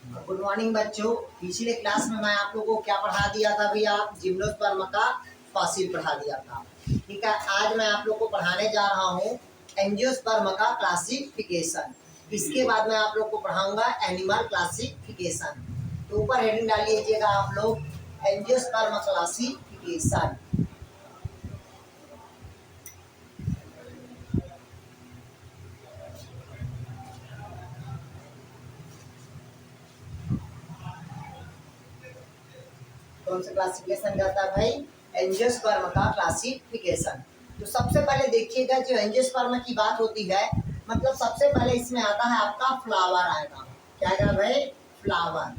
Good morning बच्चों। पिछले class में मैं आप लोगों को क्या पढ़ा दिया था भैया? जिम्नोस्पर्म का फॉसिल पढ़ा दिया था। ठीक है, आज मैं आप लोग को पढ़ाने जा रहा हूँ एंजियोस्पर्म का क्लासिफिकेशन। इसके बाद मैं आप लोग को पढ़ाऊंगा एनिमल क्लासिफिकेशन। तो ऊपर हेडिंग डाल लीजिएगा आप लोग, एंजियोस्पर्म क्लासिफिकेशन। कौन सा क्लासिफिकेशन करता है भाई? एंजियोस्पर्म का क्लासिफिकेशन। तो सबसे पहले देखिएगा, जो एंजियोस्पर्म की बात होती है, मतलब सबसे पहले इसमें आता है आपका फ्लावर आएगा। क्या आएगा भाई? फ्लावर।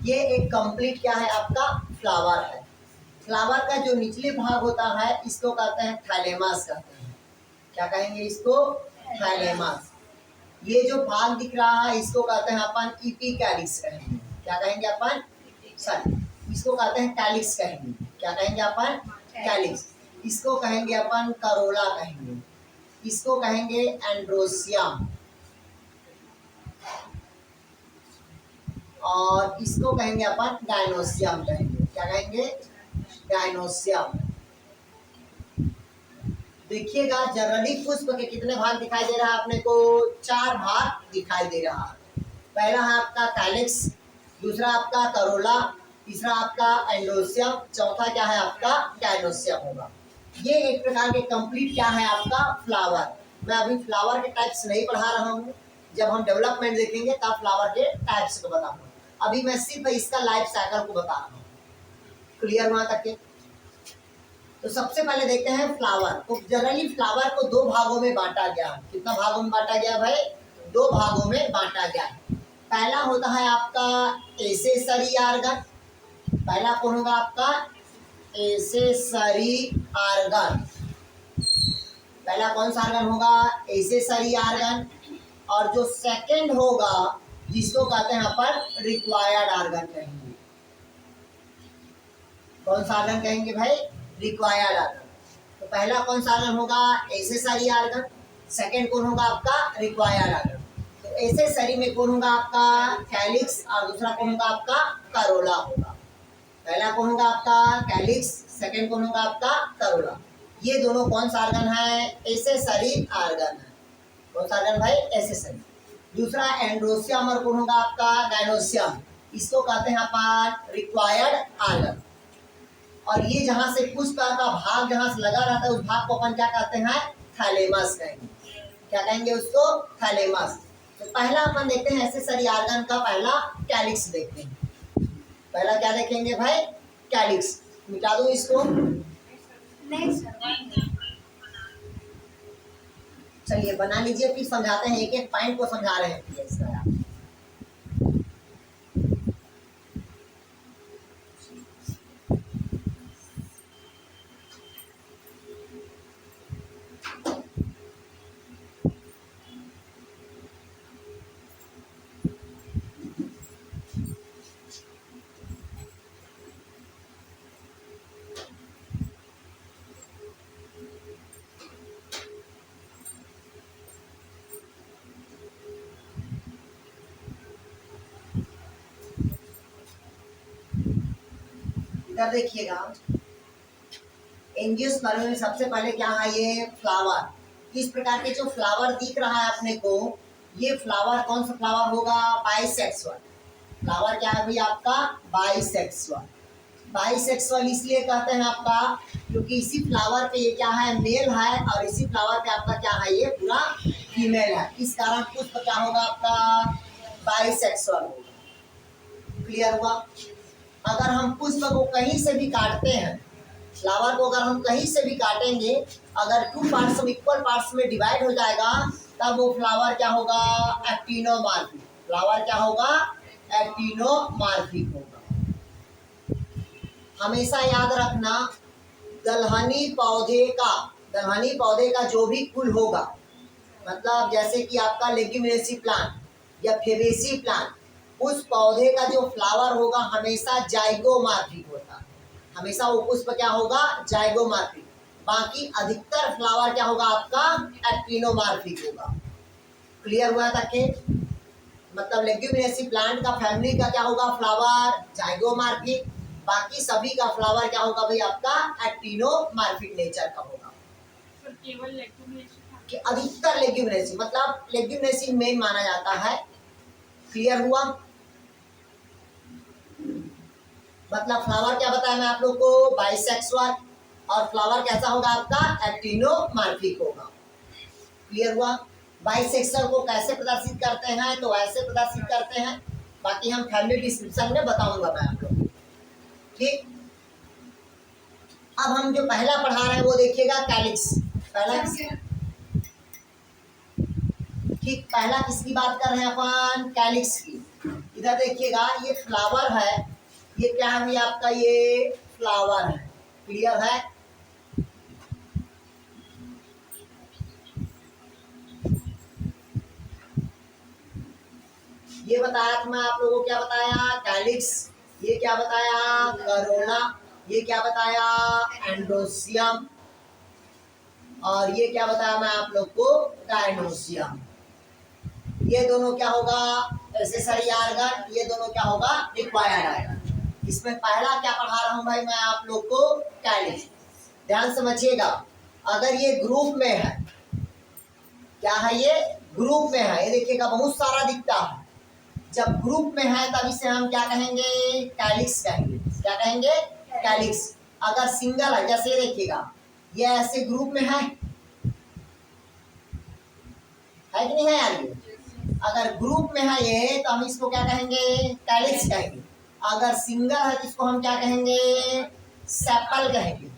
ये एक कंप्लीट क्या है आपका? फ्लावर है। फ्लावर का जो निचले भाग होता है इसको कहते हैं थैलेमस कहते हैं। क्या कहेंगे इसको? थैलेमस। ये जो भाग दिख रहा है इसको कहते हैं अपन इपिकैलिक्स कहेंगे। क्या कहेंगे अपन? सर, इसको कहते हैं कैलिक्स कहेंगे। क्या कहेंगे अपन? कैलिक्स। इसको कहेंगे अपन करोला कहेंगे। इसको कहेंगे एंड्रोसियम। और इसको कहेंगे अपन डायनोसियम कहेंगे। क्या कहेंगे? डायनोसियम। देखिएगा, जनरली पुष्प के कितने भाग दिखाई दे रहा है अपने को? 4 भाग दिखाई दे रहा है। पहला है आपका कैलिक्स, दूसरा आपका करोला, तीसरा आपका एंडोसियम, चौथा क्या है आपका? डायनोसियम होगा। ये एक प्रकार के कंप्लीट क्या है आपका? फ्लावर। मैं अभी फ्लावर के टाइप्स नहीं पढ़ा रहा हूँ, जब हम डेवलपमेंट देखेंगे तब फ्लावर के टाइप्स को बताऊंगा। अभी मैं सिर्फ इसका लाइफ साइकिल को बता रहा हूँ। क्लियर वहां तक के? तो सबसे पहले देखते हैं फ्लावर। तो जनरली फ्लावर को 2 भागों में बांटा गया। कितना भागों में बांटा गया भाई? 2 भागों में बांटा गया। पहला होता है आपका एसेसरी आर्गन। पहला कौन होगा आपका? Accessory organ. पहला कौन सा आर्गन होगा? Accessory organ. और जो सेकंड होगा जिसको कहते हैं अपन रिक्वायर्ड आर्गन कहेंगे। कौन सा आर्गन कहेंगे भाई? Required organ. तो पहला कौन सा आर्गन होगा? Accessory argon. सेकंड कौन होगा आपका? Required organ. तो एसेसरी में कौन होगा आपका? कैलिक्स। और दूसरा कौन होगा आपका? करोला होगा। पहला कौन होगा आपका? कैलिक्स। सेकंड कौन होगा आपका? करोला। ये दोनों कौन सा आर्गन है? एसेसरी आर्गन है। कौन सा आर्गन भाई? एसेसरी। दूसरा एंड्रोसियम और कौन होगा आपका? डायनोसियम। इसको कहते हैं अपन रिक्वायर्ड आर्गन। और ये जहां से पुष्प का भाग जहां से लगा रहता है उस भाग को अपन क्या कहते हैं? थैलेमस कहेंगे। क्या कहेंगे उसको? थैलेमस। तो पहला अपन देखते हैं एसेसरी आर्गन का, पहला कैलिक्स देखते हैं। पहला क्या देखेंगे भाई? कैलिक्स। मिटा दो इसको। चलिए बना लीजिए, फिर समझाते हैं। एक एक पॉइंट को समझा रहे हैं इसका। इधर देखिएगा, एंजियोस्पर्म में सबसे पहले क्या है? ये फ्लावर। इस प्रकार के जो फ्लावर दिख रहा है अपने को, ये फ्लावर कौन सा फ्लावर होगा? बाइसेक्सुअल। फ्लावर क्या है भाई आपका? बाइसेक्सुअल। बाइसेक्सुअल इसलिए कहते हैं आपका क्योंकि इसी फ्लावर पे ये क्या है? मेल है, और इसी फ्लावर पे आपका क्या है? ये पूरा फीमेल है। इस कारण पुष्प क्या होगा आपका? बाइसेक्सुअल होगा। क्लियर हुआ? अगर हम पुष्प को कहीं से भी काटते हैं, फ्लावर को अगर हम कहीं से भी काटेंगे, अगर 2 पार्ट्स में इक्वल पार्ट्स में डिवाइड हो जाएगा, तब वो फ्लावर क्या होगा? एक्टिनोमॉर्फिक। फ्लावर क्या होगा? एक्टिनोमॉर्फिक होगा। हमेशा याद रखना, दलहनी पौधे का जो भी कुल होगा, मतलब जैसे कि आपका लेग्यूमिनेसी प्लांट या फेबेसी प्लांट, उस पौधे का जो फ्लावर होगा हमेशा जाइगोमार्फिक होता है, हमेशा वो पुष्प क्या होगा, जाइगोमार्फिक। बाकी अधिकतर फ्लावर क्या होगा आपका, एक्टिनोमार्फिक होगा। क्लियर हुआ तक के? मतलब लेग्यूमिनेसी प्लांट का फैमिली का क्या होगा, फ्लावर जाइगोमार्फिक, बाकी सभी का फ्लावर क्या होगा भाई आपका, एक्टिनोमार्फिक नेचर का होगा। केवल लेग्यूमिनेसी कि अधिकतर लेग्यूमिनेसी, मतलब लेग्यूमिनेसी मेन माना जाता है। क्लियर हुआ? मतलब फ्लावर क्या बताया मैं आप लोग को, बाइसेक्सुअल, और फ्लावर कैसा होगा आपका, एक्टिनोमार्फिक होगा। क्लियर हुआ? बाइसेक्सुअल को कैसे प्रदर्शित करते हैं, तो ऐसे प्रदर्शित करते हैं, बाकी हम फैमिली डिस्क्रिप्शन में बताऊंगा मैं आप लोग। ठीक, अब हम जो पहला पढ़ा रहे हैं वो देखिएगा कैलिक्स। पहला ठीक, पहला किसकी बात कर रहे हैं अपन, कैलिक्स की। इधर देखिएगा ये फ्लावर है, ये क्या है आपका, ये फ्लावर है। क्लियर है? ये बताया था मैं आप लोगों को, क्या बताया, कैलिक्स। ये क्या बताया, करोला। ये क्या बताया, एंड्रोसियम। और ये क्या बताया मैं आप लोग को, गाइनोसियम। ये दोनों क्या होगा, एसेसरी ऑर्गन, ये दोनों क्या होगा, रिक्वायर्ड ऑर्गन। इसमें पहला क्या पढ़ा रहा हूं भाई मैं आप लोग को, कैलिक्स। ध्यान समझिएगा, अगर ये ग्रुप में है, क्या है ये, ग्रुप में है, ये देखिएगा बहुत सारा दिखता है। जब ग्रुप में है तब इसे हम क्या कहेंगे, कैलिक्स कहेंगे। क्या कहेंगे, कैलिक्स। अगर सिंगल है, जैसे देखिएगा ये ऐसे ग्रुप में है कि नहीं है यार, ये अगर ग्रुप में है ये तो हम इसको क्या कहेंगे, कैलिक्स कहेंगे। अगर सिंगल है तो इसको हम क्या कहेंगे, सेपल कहेंगे।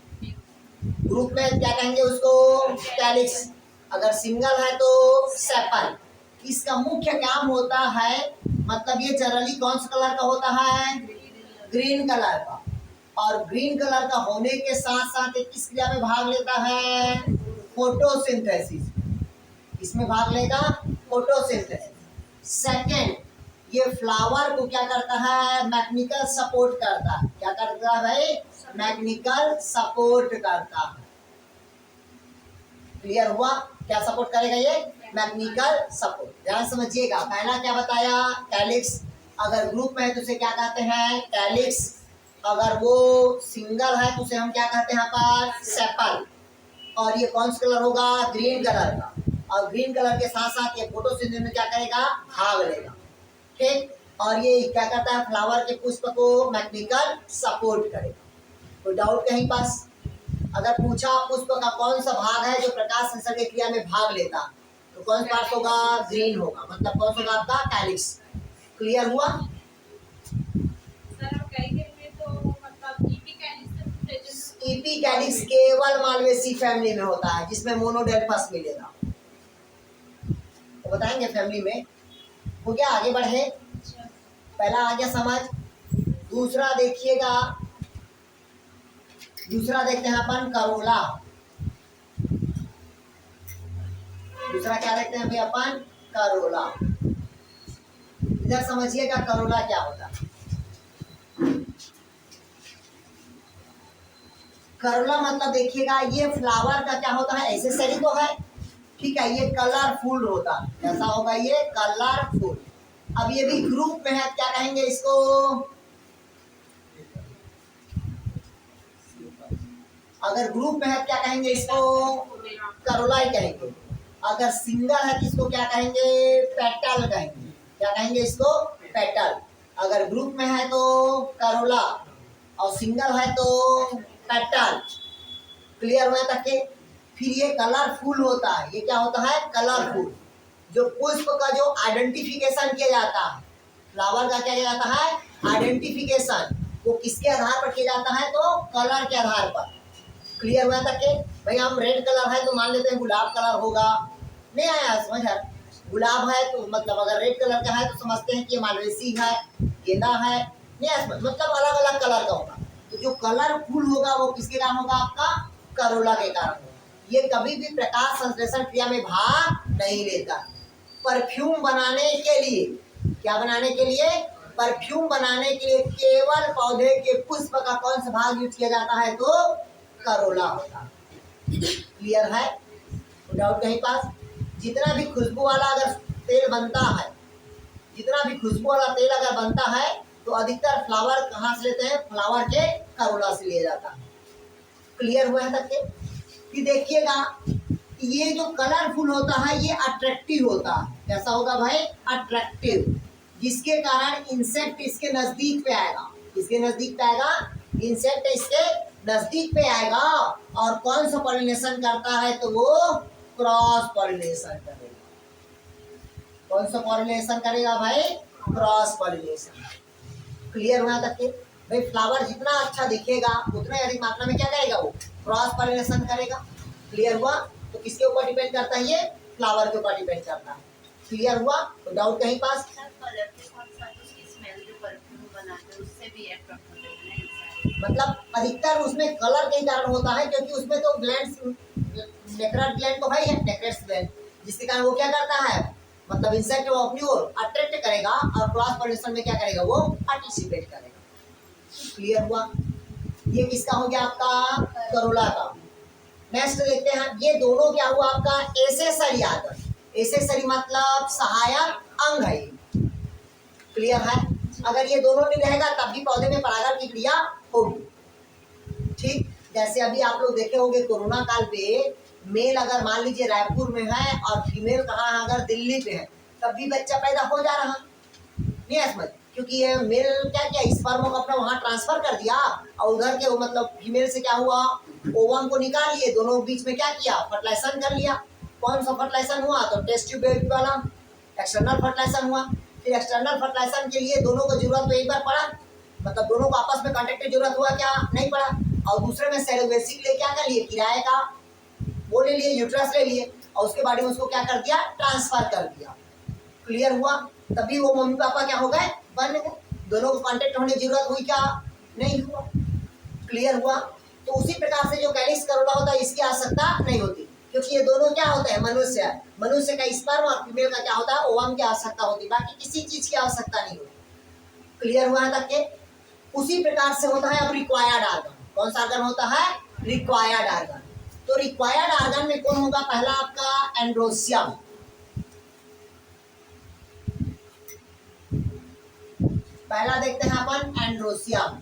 ग्रुप में क्या कहेंगे उसको, कैलिक्स। अगर सिंगल है तो सेपल। इसका मुख्य काम होता है, मतलब ये जनरली कौन सा कलर का होता है, ग्रीन कलर का। और ग्रीन कलर का होने के साथ साथ ये किस क्रिया में भाग लेता है, फोटोसिंथेसिस। इसमें भाग लेगा, फोटोसिंथेसिस। सेकंड, ये फ्लावर को क्या करता है, मैकेनिकल सपोर्ट करता है। क्या करता है भाई, मैकेनिकल सपोर्ट करता है। क्लियर हुआ? क्या सपोर्ट करेगा ये, मैकेनिकल सपोर्ट। ध्यान समझिएगा, पहला क्या बताया, कैलिक्स। अगर ग्रुप में है तो उसे क्या कहते हैं, कैलिक्स। अगर वो सिंगल है तो उसे हम क्या कहते हैं पर, सेपल। और ये कौन सा कलर होगा, ग्रीन कलर का। और ग्रीन कलर के साथ साथ ये फोटोसिंथेसिस में क्या करेगा, भाग लेगा। ठीक, और ये क्या करता है, फ्लावर के पुष्प को मैकेनिकल सपोर्ट करेगा। कोई डाउट कहीं पास? अगर पूछा पुष्प का कौन सा भाग है जो प्रकाश संसर्ग क्रिया में भाग लेता, तो कौन सा पार्ट होगा, ग्रीन होगा। मतलब कौन सा होगा आपका, कैलिक्स। क्लियर हुआ? सर तो मतलब ईपी कैलिक्स केवल मालवेसी फैमिली में होता है, जिसमें मोनोडेल्फस मिलेगा। तो बताएंगे फैमिली में। हो गया, आगे बढ़े। पहला आ गया समझ। दूसरा देखिएगा, दूसरा देखते हैं अपन, करोला। दूसरा क्या देखते हैं भाई अपन, करोला। इधर समझिएगा करोला क्या होता है। करोला मतलब देखिएगा, ये फ्लावर का क्या होता है, एसेसरी तो है, ठीक है, ये कलरफुल होता है। कैसा होगा ये, कलरफुल। अब ये भी ग्रुप में है, क्या कहेंगे इसको, अगर ग्रुप में है क्या कहेंगे इसको, करोला ही कहेंगे। अगर सिंगल है तो इसको क्या कहेंगे, पेटल कहेंगे। क्या कहेंगे इसको, पेटल। अगर ग्रुप में है तो करोला, और सिंगल है तो पेटल। क्लियर हुआ तक के? फिर ये कलरफुल होता है। ये क्या होता है, कलरफुल। जो पुष्प का जो आइडेंटिफिकेशन किया जाता है, फ्लावर का क्या किया जाता है, आइडेंटिफिकेशन, वो किसके आधार पर किया जाता है, तो कलर के आधार पर। क्लियर हुआ तक के? भाई हम रेड कलर है तो मान लेते हैं गुलाब कलर होगा, नहीं आया समझ है? गुलाब है तो मतलब अगर रेड कलर का है तो समझते हैं कि ये मालवेसी है, गेंदा है, नहीं आया समझ? मतलब अलग अलग कलर का होगा। तो जो कलरफुल होगा वो किसके कारण होगा, आपका करोला के कारण होगा। ये कभी भी प्रकाश संश्लेषण क्रिया में भाग नहीं लेता। परफ्यूम बनाने के लिए, क्या बनाने के लिए, परफ्यूम बनाने के लिए केवल पौधे के पुष्प का कौन सा भाग यूज किया जाता है? तो करोला होता है। क्लियर है? डाउट कहीं पास? जितना भी खुशबू वाला अगर तेल बनता है, जितना भी खुशबू वाला तेल अगर बनता है तो अधिकतर फ्लावर कहाँ से लेते हैं? फ्लावर के करोला से लिया जाता है। क्लियर हुआ है तक के? कि देखिएगा ये जो कलरफुल होता है ये अट्रैक्टिव होता है। कैसा होगा भाई? अट्रैक्टिव, जिसके कारण इंसेक्ट इसके नजदीक पे आएगा। इसके नजदीक पे आएगा, इंसेक्ट इसके नजदीक पे आएगा। और कौन सा पॉलिनेशन करता है? तो वो क्रॉस पॉलिनेशन करेगा। कौन सा पॉलिनेशन करेगा भाई? Cross pollination. क्लियर हुआ तक के? भाई फ्लावर जितना अच्छा दिखेगा उतना अधिक मात्रा में क्या करेगा? वो क्रॉस पॉलिनेशन करेगा। क्लियर हुआ? तो किसके ऊपर डिपेंड करता है? ये फ्लावर के ऊपर डिपेंड करता है। क्लियर हुआ? तो डाउट कहीं पास? कलर के साथ साथ उसकी स्मेल जो परफ्यूम बनाते हैं उससे भी अट्रैक्ट होते हैं। मतलब अधिकतर उसमें कलर के कारण होता है, क्योंकि उसमें तो ग्लैंड्स, नेक्रेट ग्लैंड तो भाई है, नेक्रेट्स ग्लैंड, जिसके कारण वो क्या करता है? मतलब इंसेक्ट वो अपनी ओर अट्रैक्ट करेगा और क्रॉस पॉलिनेशन में क्या करेगा? वो पार्टिसिपेट करेगा। क्लियर हुआ? ये किसका हो गया? आपका करोला का। नेक्स्ट देखते हैं, ये दोनों क्या हुआ आपका? Accessory argon. एसेसरी मतलब सहायक अंग है। क्लियर है? अगर ये दोनों नहीं रहेगा तब भी पौधे में परागण की क्रिया होगी। ठीक, जैसे अभी आप लोग देखे होंगे कोरोना काल पे मेल अगर मान लीजिए रायपुर में है और फीमेल कहाँ है? अगर दिल्ली पे है, तब भी बच्चा पैदा हो जा रहा नहीं है समझ? क्योंकि ये मेल क्या किया? स्पर्म को अपना वहां ट्रांसफर कर दिया और उधर के मतलब फीमेल से क्या हुआ? ओवम को निकाल लिए, दोनों बीच में क्या किया? फर्टिलाइजेशन कर लिया। कौन सा फर्टिलाइजेशन हुआ? तो टेस्ट ट्यूब बेबी वाला एक्सटर्नल फर्टिलाइजेशन हुआ। फिर एक्सटर्नल फर्टिलाइजेशन के लिए दोनों को जरूरत तो एक बार पड़ा, मतलब दोनों को आपस में कांटेक्ट की जरूरत हुआ क्या? नहीं पड़ा। और दूसरे में सेरोगेसी के लिए क्या कर लिए? किराए का वो ले लिए, यूट्रस ले लिए और उसके बाद में उसको क्या कर दिया? ट्रांसफर कर दिया। क्लियर हुआ? तभी वो मम्मी पापा क्या हो गए? बन गए। दोनों को कांटेक्ट होने की जरूरत हुई क्या? नहीं हुआ। क्लियर हुआ? तो उसी प्रकार से जो कैलिक्स करोला होता है इसकी आवश्यकता नहीं होती, क्योंकि ये दोनों क्या होते हैं? मनुष्य है। मनुष्य का स्पर्म और फीमेल का क्या होता है? ओवम की आवश्यकता होती है, बाकी किसी चीज की आवश्यकता नहीं होती। क्लियर हुआ है तक के? उसी प्रकार से होता है अब रिक्वायर्ड आर्गन। कौन सा आर्गन होता है? Required organ. तो रिक्वायर्ड आर्गन में कौन होगा? पहला आपका एंड्रोसियम। पहला देखते हैं अपन एंड्रोसियम।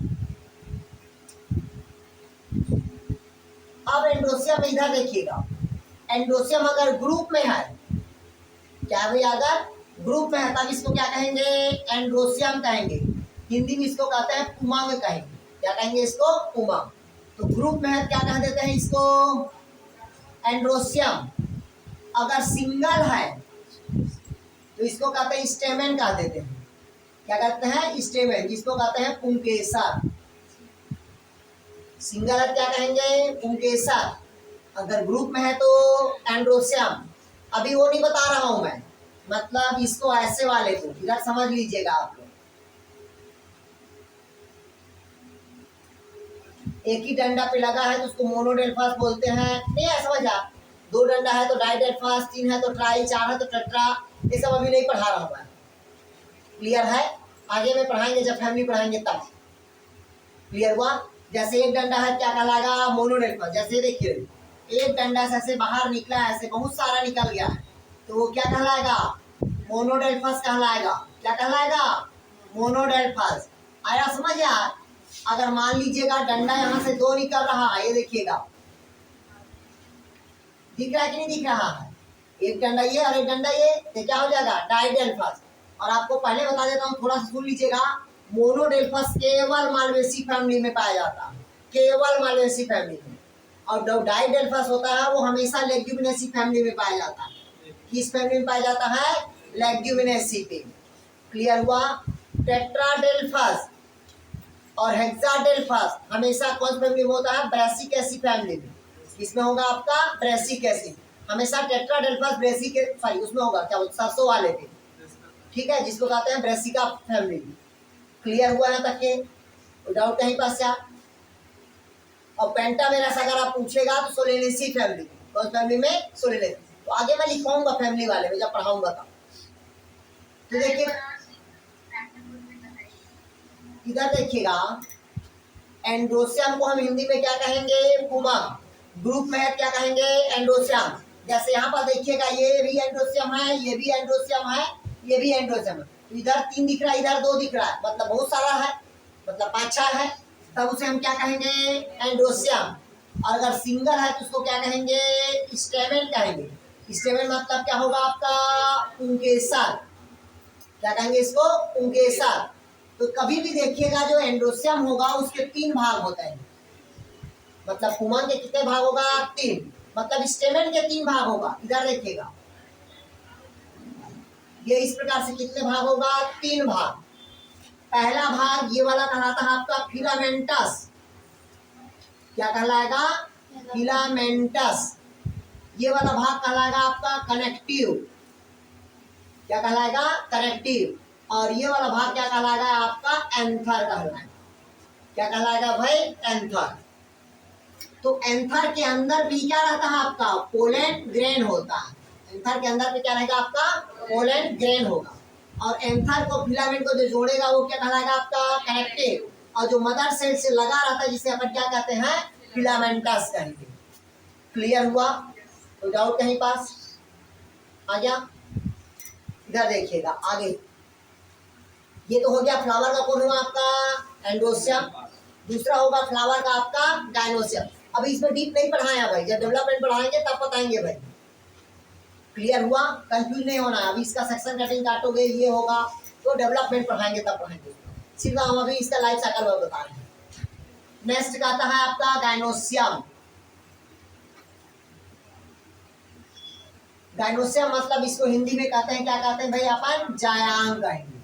अब एंड्रोसियम इधर देखिएगा, एंड्रोसियम अगर ग्रुप में है, क्या भाई? अगर ग्रुप में है तब इसको क्या कहेंगे? एंड्रोसियम कहेंगे। हिंदी में इसको कहते हैं पुमांग कहेंगे। क्या कहेंगे इसको? पुमांग। तो ग्रुप में है क्या कह देते हैं इसको? एंड्रोसियम। अगर सिंगल है तो इसको कहते हैं स्टेमेन कह देते हैं। क्या कहते हैं? स्टेमेन, जिसको कहते हैं पुंकेसर। सिंगल है क्या कहेंगे? पुंकेसर। अगर ग्रुप में है तो एंड्रोसियम। अभी वो नहीं बता रहा हूं मैं, मतलब इसको ऐसे वाले को इधर समझ लीजिएगा आप लोग। एक ही डंडा पे लगा है तो उसको मोनोडेल्फास बोलते हैं। नहीं है समझ? आप दो डंडा है तो डाइडेल्फास, तीन है तो ट्राई, चार है तो टेट्रा। ये सब अभी नहीं पढ़ा रहा हूं मैं। क्लियर है? आगे में पढ़ाएंगे, जब फैमिली पढ़ाएंगे तब। क्लियर हुआ? जैसे एक डंडा है क्या कहलाएगा? मोनोडेल्फास। जैसे देखिए एक डंडा से ऐसे बाहर निकला है, ऐसे बहुत सारा निकल गया है, तो वो क्या कहलाएगा? मोनोडेल्फास कहलाएगा। क्या कहलाएगा? मोनोडेल्फास। आया समझ यार? अगर मान लीजिएगा डंडा यहाँ से दो निकल रहा है, ये देखिएगा, दिख रहा है कि नहीं दिख रहा है? एक डंडा ये और एक डंडा ये, तो क्या हो जाएगा? डाइडेल्फास। और आपको पहले बता देता हूँ, थोड़ा सा सुन लीजिएगा, मोनोडेल्फास केवल मालवेसी फैमिली में पाया जाता है, केवल मालवेसी फैमिली में। और जो डाइडेल्फास होता है वो हमेशा लेग्यूमिनेसी फैमिली में पाया जाता है। किस फैमिली में पाया जाता है? लेग्यूमिनेसी पे। क्लियर हुआ? टेट्राडेल्फास और हेक्साडेल्फास हमेशा कौन फैमिली में होता है? ब्रेसिकेसी फैमिली में। इसमें होगा आपका ब्रेसिकेसी। हमेशा टेट्राडेल्फास ब्रेसिके सॉरी उसमें होगा क्या? सरसों वाले पे, ठीक है, जिसको कहते हैं ब्रेसिका फैमिली। क्लियर हुआ है तक के? डाउट कहीं पास क्या? और पेंटामेरस अगर आप पूछेगा तो सोलेनेसी फैमिली। कौन फैमिली में? सोलेनेसी। तो आगे मैं लिखवाऊंगा फैमिली वाले में जब पढ़ाऊंगा तब। तो देखिए इधर देखिएगा, एंडोसियम को हम हिंदी में क्या कहेंगे, पुमक। ग्रुप में क्या कहेंगे, एंडोसियम। जैसे यहाँ पर देखिएगा, ये भी एंडोसियम है, ये भी एंडोसियम है, ये भी एंडोसियम है। तो इधर 3 दिख रहा है, इधर 2 दिख रहा है, मतलब बहुत सारा है, मतलब 5-6 है, तब उसे हम क्या कहेंगे, एंडोसियम। और अगर सिंगल है तो उसको क्या कहेंगे, स्टेमेन कहेंगे। स्टेमेन मतलब क्या होगा आपका, पुंकेसर। क्या कहेंगे इसको, पुंकेसर। तो कभी भी देखिएगा जो एंडोसियम होगा उसके 3 भाग होते हैं, मतलब पुमन के कितने भाग होगा, 3, मतलब स्टेमेन के 3 भाग होगा। इधर देखिएगा, ये इस प्रकार से कितने भाग होगा, 3 भाग। पहला भाग ये वाला कहलाता है आपका फिलामेंटस। क्या कहलाएगा, फिलामेंटस। ये वाला भाग कहलाएगा आपका कनेक्टिव। क्या कहलाएगा, कनेक्टिव। और ये वाला भाग क्या कहलाएगा आपका, एंथर कहलाएगा। क्या कहलाएगा भाई, एंथर। तो एंथर के अंदर भी क्या रहता है आपका, पोलन ग्रेन होता है। एंथर के अंदर भी क्या रहेगा आपका, पोलन ग्रेन होगा। और एंथर को फिलामेंट को जो जोड़ेगा वो क्या कहलाएगा आपका, कनेक्टिव। और जो मदर सेल से लगा रहता है जिसे अपन क्या कहते हैं, फिलामेंटस कहेंगे। क्लियर हुआ, तो डाउट कहीं पास आ गया। इधर देखिएगा आगे, ये तो हो गया फ्लावर का, कौन हुआ आपका, एंडोसियम। दूसरा होगा फ्लावर का आपका गाइनोसियम। अभी इसमें डीप नहीं पढ़ाया भाई, जब डेवलपमेंट पढ़ाएंगे तब बताएंगे भाई। क्लियर हुआ, कंफ्यूज नहीं होना है। अभी इसका सेक्शन कटिंग काटोगे, ये होगा, तो डेवलपमेंट पढ़ाएंगे तब पढ़ाएंगे। सिर्फ हम अभी इसका लाइफ साइकिल बता रहे हैं। नेक्स्ट आता है आपका गाइनोसियम। गाइनोसियम मतलब इसको हिंदी में कहते हैं, क्या कहते हैं भाई अपन, जायांग कहेंगे।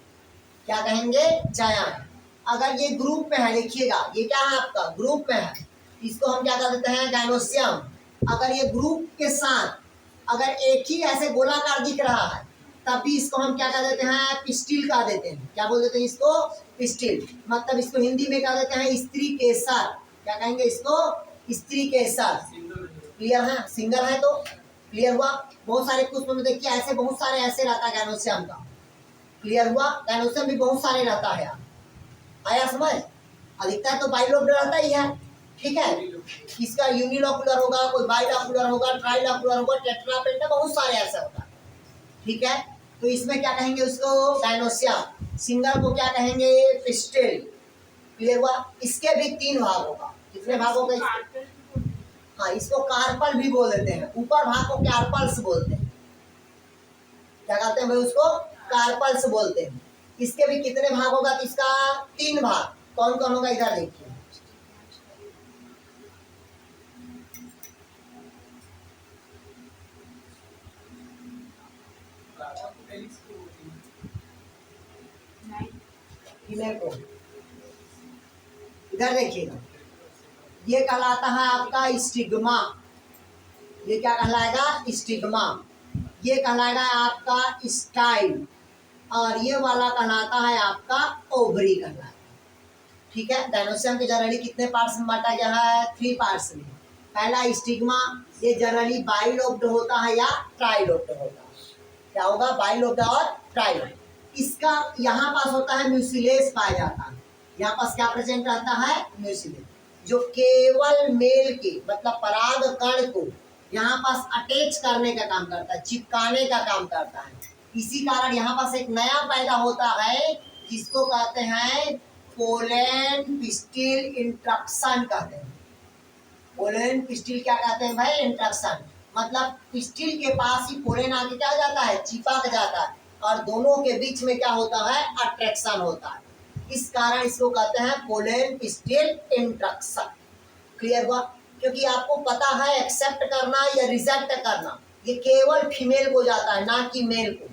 क्या कहेंगे, जायांग। अगर ये ग्रुप में है, देखिएगा ये क्या है आपका, ग्रुप में है, इसको हम क्या कर देते हैं, गाइनोसियम। अगर ये ग्रुप के साथ अगर एक ही ऐसे गोलाकार दिख रहा है तब भी इसको हम क्या कर देते हैं, पिस्टिल कह देते हैं। क्या बोल देते हैं इसको, पिस्टिल। मतलब इसको हिंदी में कह देते हैं स्त्री केसर। क्या कहेंगे इसको, स्त्री केसर। क्लियर है, सिंगल है तो क्लियर हुआ। बहुत सारे पुष्प में देखिए ऐसे, बहुत सारे ऐसे रहता है गाइनोसियम का। क्लियर हुआ, गाइनोसियम भी बहुत सारे रहता है। आया समझ, अधिकतर तो बाइलोब्ड रहता ही है, ठीक है। इसका यूनिलोकुलर होगा, कोई बाइलोकुलर होगा, ट्राइलोकुलर होगा, टेट्रापेंटा, बहुत सारे ऐसे होता है, ठीक है। तो इसमें क्या कहेंगे उसको, गाइनोसियम। सिंगल को क्या कहेंगे, पिस्टिल। क्लियर हुआ। इसके भी 3 भाग होगा। कितने भाग होगा इसके, हाँ, इसको कार्पल भी बोल देते हैं। ऊपर भाग को कार्पल्स बोलते हैं। क्या कहते हैं भाई उसको, कार्पल्स बोलते हैं। इसके भी कितने भाग होगा, तो इसका 3 भाग। कौन कौन होगा, इधर देखिए, फीमेल को। इधर देखिएगा, ये कहलाता है आपका स्टिग्मा। ये क्या कहलाएगा, स्टिग्मा। ये कहलाएगा आपका स्टाइल। और ये वाला कहलाता है आपका ओवरी कहलाता है, ठीक है। गाइनोसियम के जनरली कितने पार्ट्स में बांटा गया है, 3 पार्ट्स में। पहला स्टिग्मा, ये जनरली बाइलोब्ड होता है या ट्राइलोब्ड होता है। क्या होगा, बाइलोब्ड और ट्राइलोब्ड। इसका यहाँ पास होता है म्यूसिलेस पाया जाता है। यहाँ पास क्या प्रेजेंट रहता है, म्यूसिलेस, जो केवल मेल के मतलब पराग कण को यहाँ पास अटैच करने का काम करता है, चिपकाने का काम करता है। इसी कारण यहाँ पास एक नया पैदा होता है जिसको कहते हैं पोलन पिस्टिल इंट्रक्शन कहते हैं। पोलन पिस्टिल क्या कहते हैं भाई, इंट्रक्शन। मतलब पिस्टिल के पास ही पोलन आके क्या जाता है, चिपक जाता है, और दोनों के बीच में क्या होता है, अट्रैक्शन होता है। इस कारण इसको कहते हैं पोलन पिस्टिल इंट्रक्शन। क्लियर हुआ, क्योंकि आपको पता है एक्सेप्ट करना या रिजेक्ट करना ये केवल फीमेल को जाता है, ना कि मेल को।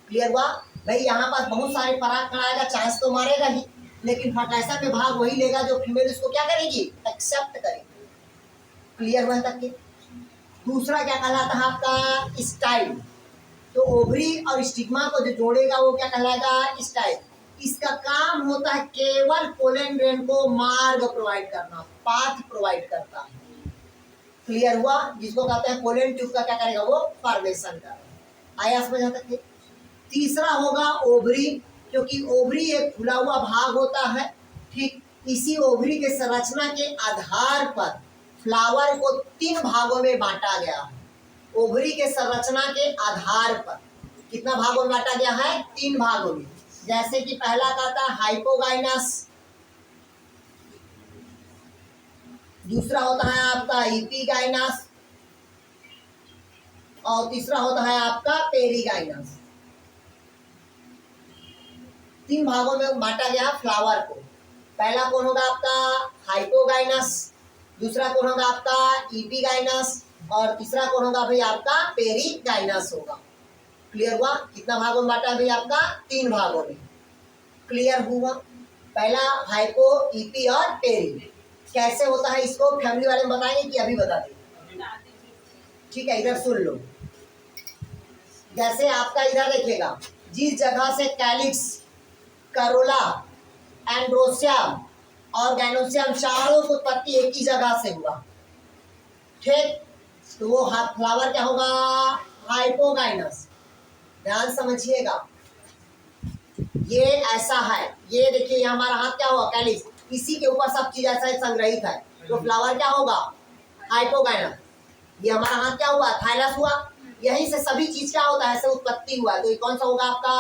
क्लियर हुआ भाई। यहाँ पास बहुत सारे पराग कण आएगा, चांस तो मारेगा ही, लेकिन फर्टाइजर में भाग वही लेगा जो फीमेल उसको क्या करेगी, एक्सेप्ट करेगी। क्लियर हुआ तक के। दूसरा क्या कहलाता है आपका, स्टाइल। तो ओवरी और स्टिग्मा को जो जोड़ेगा वो क्या कहलाएगा, स्टाइल। इसका काम होता है केवल पोलन ग्रेन को मार्ग प्रोवाइड करना, पाथ प्रोवाइड करता है। क्लियर हुआ, जिसको कहते हैं पोलन ट्यूब का क्या करेगा, वो फॉर्मेशन करेगा। आया समझ तक के। तीसरा होगा ओवरी, क्योंकि ओवरी एक खुला हुआ भाग होता है। ठीक इसी ओवरी के संरचना के आधार पर फ्लावर को 3 भागों में बांटा गया है। ओवरी के संरचना के आधार पर कितना भागों में बांटा गया है? 3 भागों में। जैसे कि पहला का था हाइपोगाइनस, दूसरा होता है आपका इपीगाइनस और तीसरा होता है आपका पेरीगाइनस। 3 भागों में बांटा गया फ्लावर को। पहला कौन होगा आपका? हाइपोगाइनस, दूसरा कौन होगा आपका? इपीगाइनस और तीसरा कौन होगा भाई आपका? पेरीगाइनस होगा। क्लियर हुआ? कितना भागों में बांटा है भाई आपका? 3 भागों में। क्लियर हुआ? पहला हाइपो, इपी और पेरी। कैसे होता है इसको फैमिली वाले में बताएंगे कि अभी बता देंगे? ठीक है, इधर सुन लो। जैसे आपका इधर देखिएगा, जिस जगह से कैलिक्स, करोला, एंड्रोसियम और गैनोसियम चारों की उत्पत्ति एक ही जगह से हुआ। ठीक, तो वो फ्लावर क्या होगा? हाइपोगाइनस। ध्यान समझिएगा, ये ऐसा है, ये देखिए ये हमारा हाथ क्या हुआ? कैलिक्स, इसी के ऊपर सब चीज ऐसा संग्रहित है, तो फ्लावर क्या होगा? हाइपोगाइनस। ये हमारा हाथ क्या हुआ? थाइलस हुआ। यहीं से सभी चीज क्या होता है? ऐसे उत्पत्ति हुआ, तो ये कौन सा होगा आपका?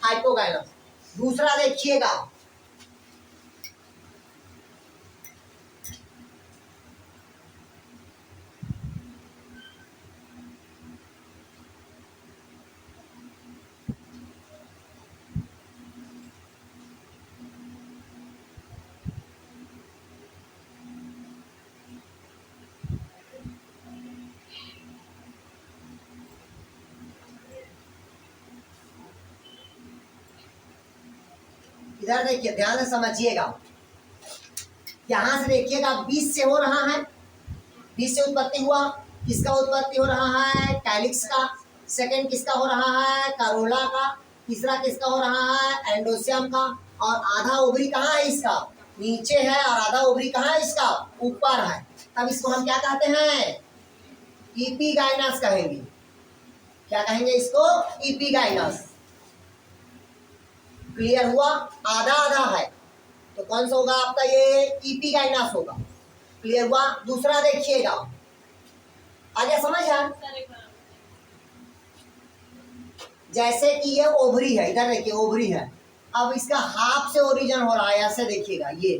हाइपोगाइनस। दूसरा देखिएगा, इधर देखिए, ध्यान से समझिएगा। यहां से देखिएगा, बीज से हो रहा है, बीज से उत्पत्ति हुआ। किसका उत्पत्ति हो रहा है? कैलिक्स का। सेकंड किसका हो रहा है? करोला का। तीसरा किसका हो रहा है? एंडोसियम का। और आधा ओवरी कहाँ है इसका? नीचे है। और आधा ओवरी कहाँ है इसका? ऊपर है। तब इसको हम क्या कहते हैं? इपीगाइनस कहेंगे। क्या कहेंगे इसको? इपीगाइनस। क्लियर हुआ? आधा आधा है, तो कौन सा होगा आपका? ये इपीगाइनस होगा। क्लियर हुआ? दूसरा देखिएगा, आगे समझ है? जैसे कि ये ओवरी है, इधर देखिए ओवरी है। अब इसका हाफ से ओरिजिन हो रहा है, ऐसे देखिएगा, ये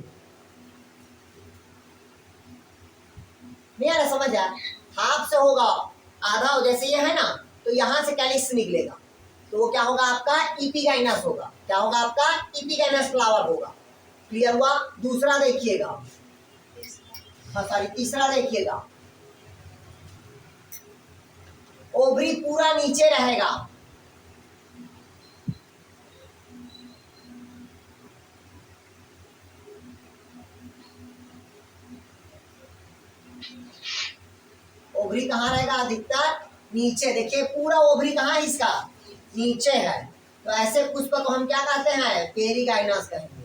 नहीं आ रहा? समझ है? हाफ से होगा, आधा जैसे ये है ना, तो यहां से कैलिक्स निकलेगा, तो वो क्या होगा आपका? इपीगाइनस होगा। क्या होगा आपका? इपीगाइनस फ्लावर होगा। क्लियर हुआ? दूसरा देखिएगा, हाँ सॉरी तीसरा देखिएगा, ओवरी पूरा नीचे रहेगा, ओवरी कहाँ रहेगा? अधिकतर नीचे। देखिए पूरा ओवरी कहाँ है इसका? नीचे है। तो ऐसे पुष्प को हम क्या कहते हैं? पेरीगाइनस कहेंगे।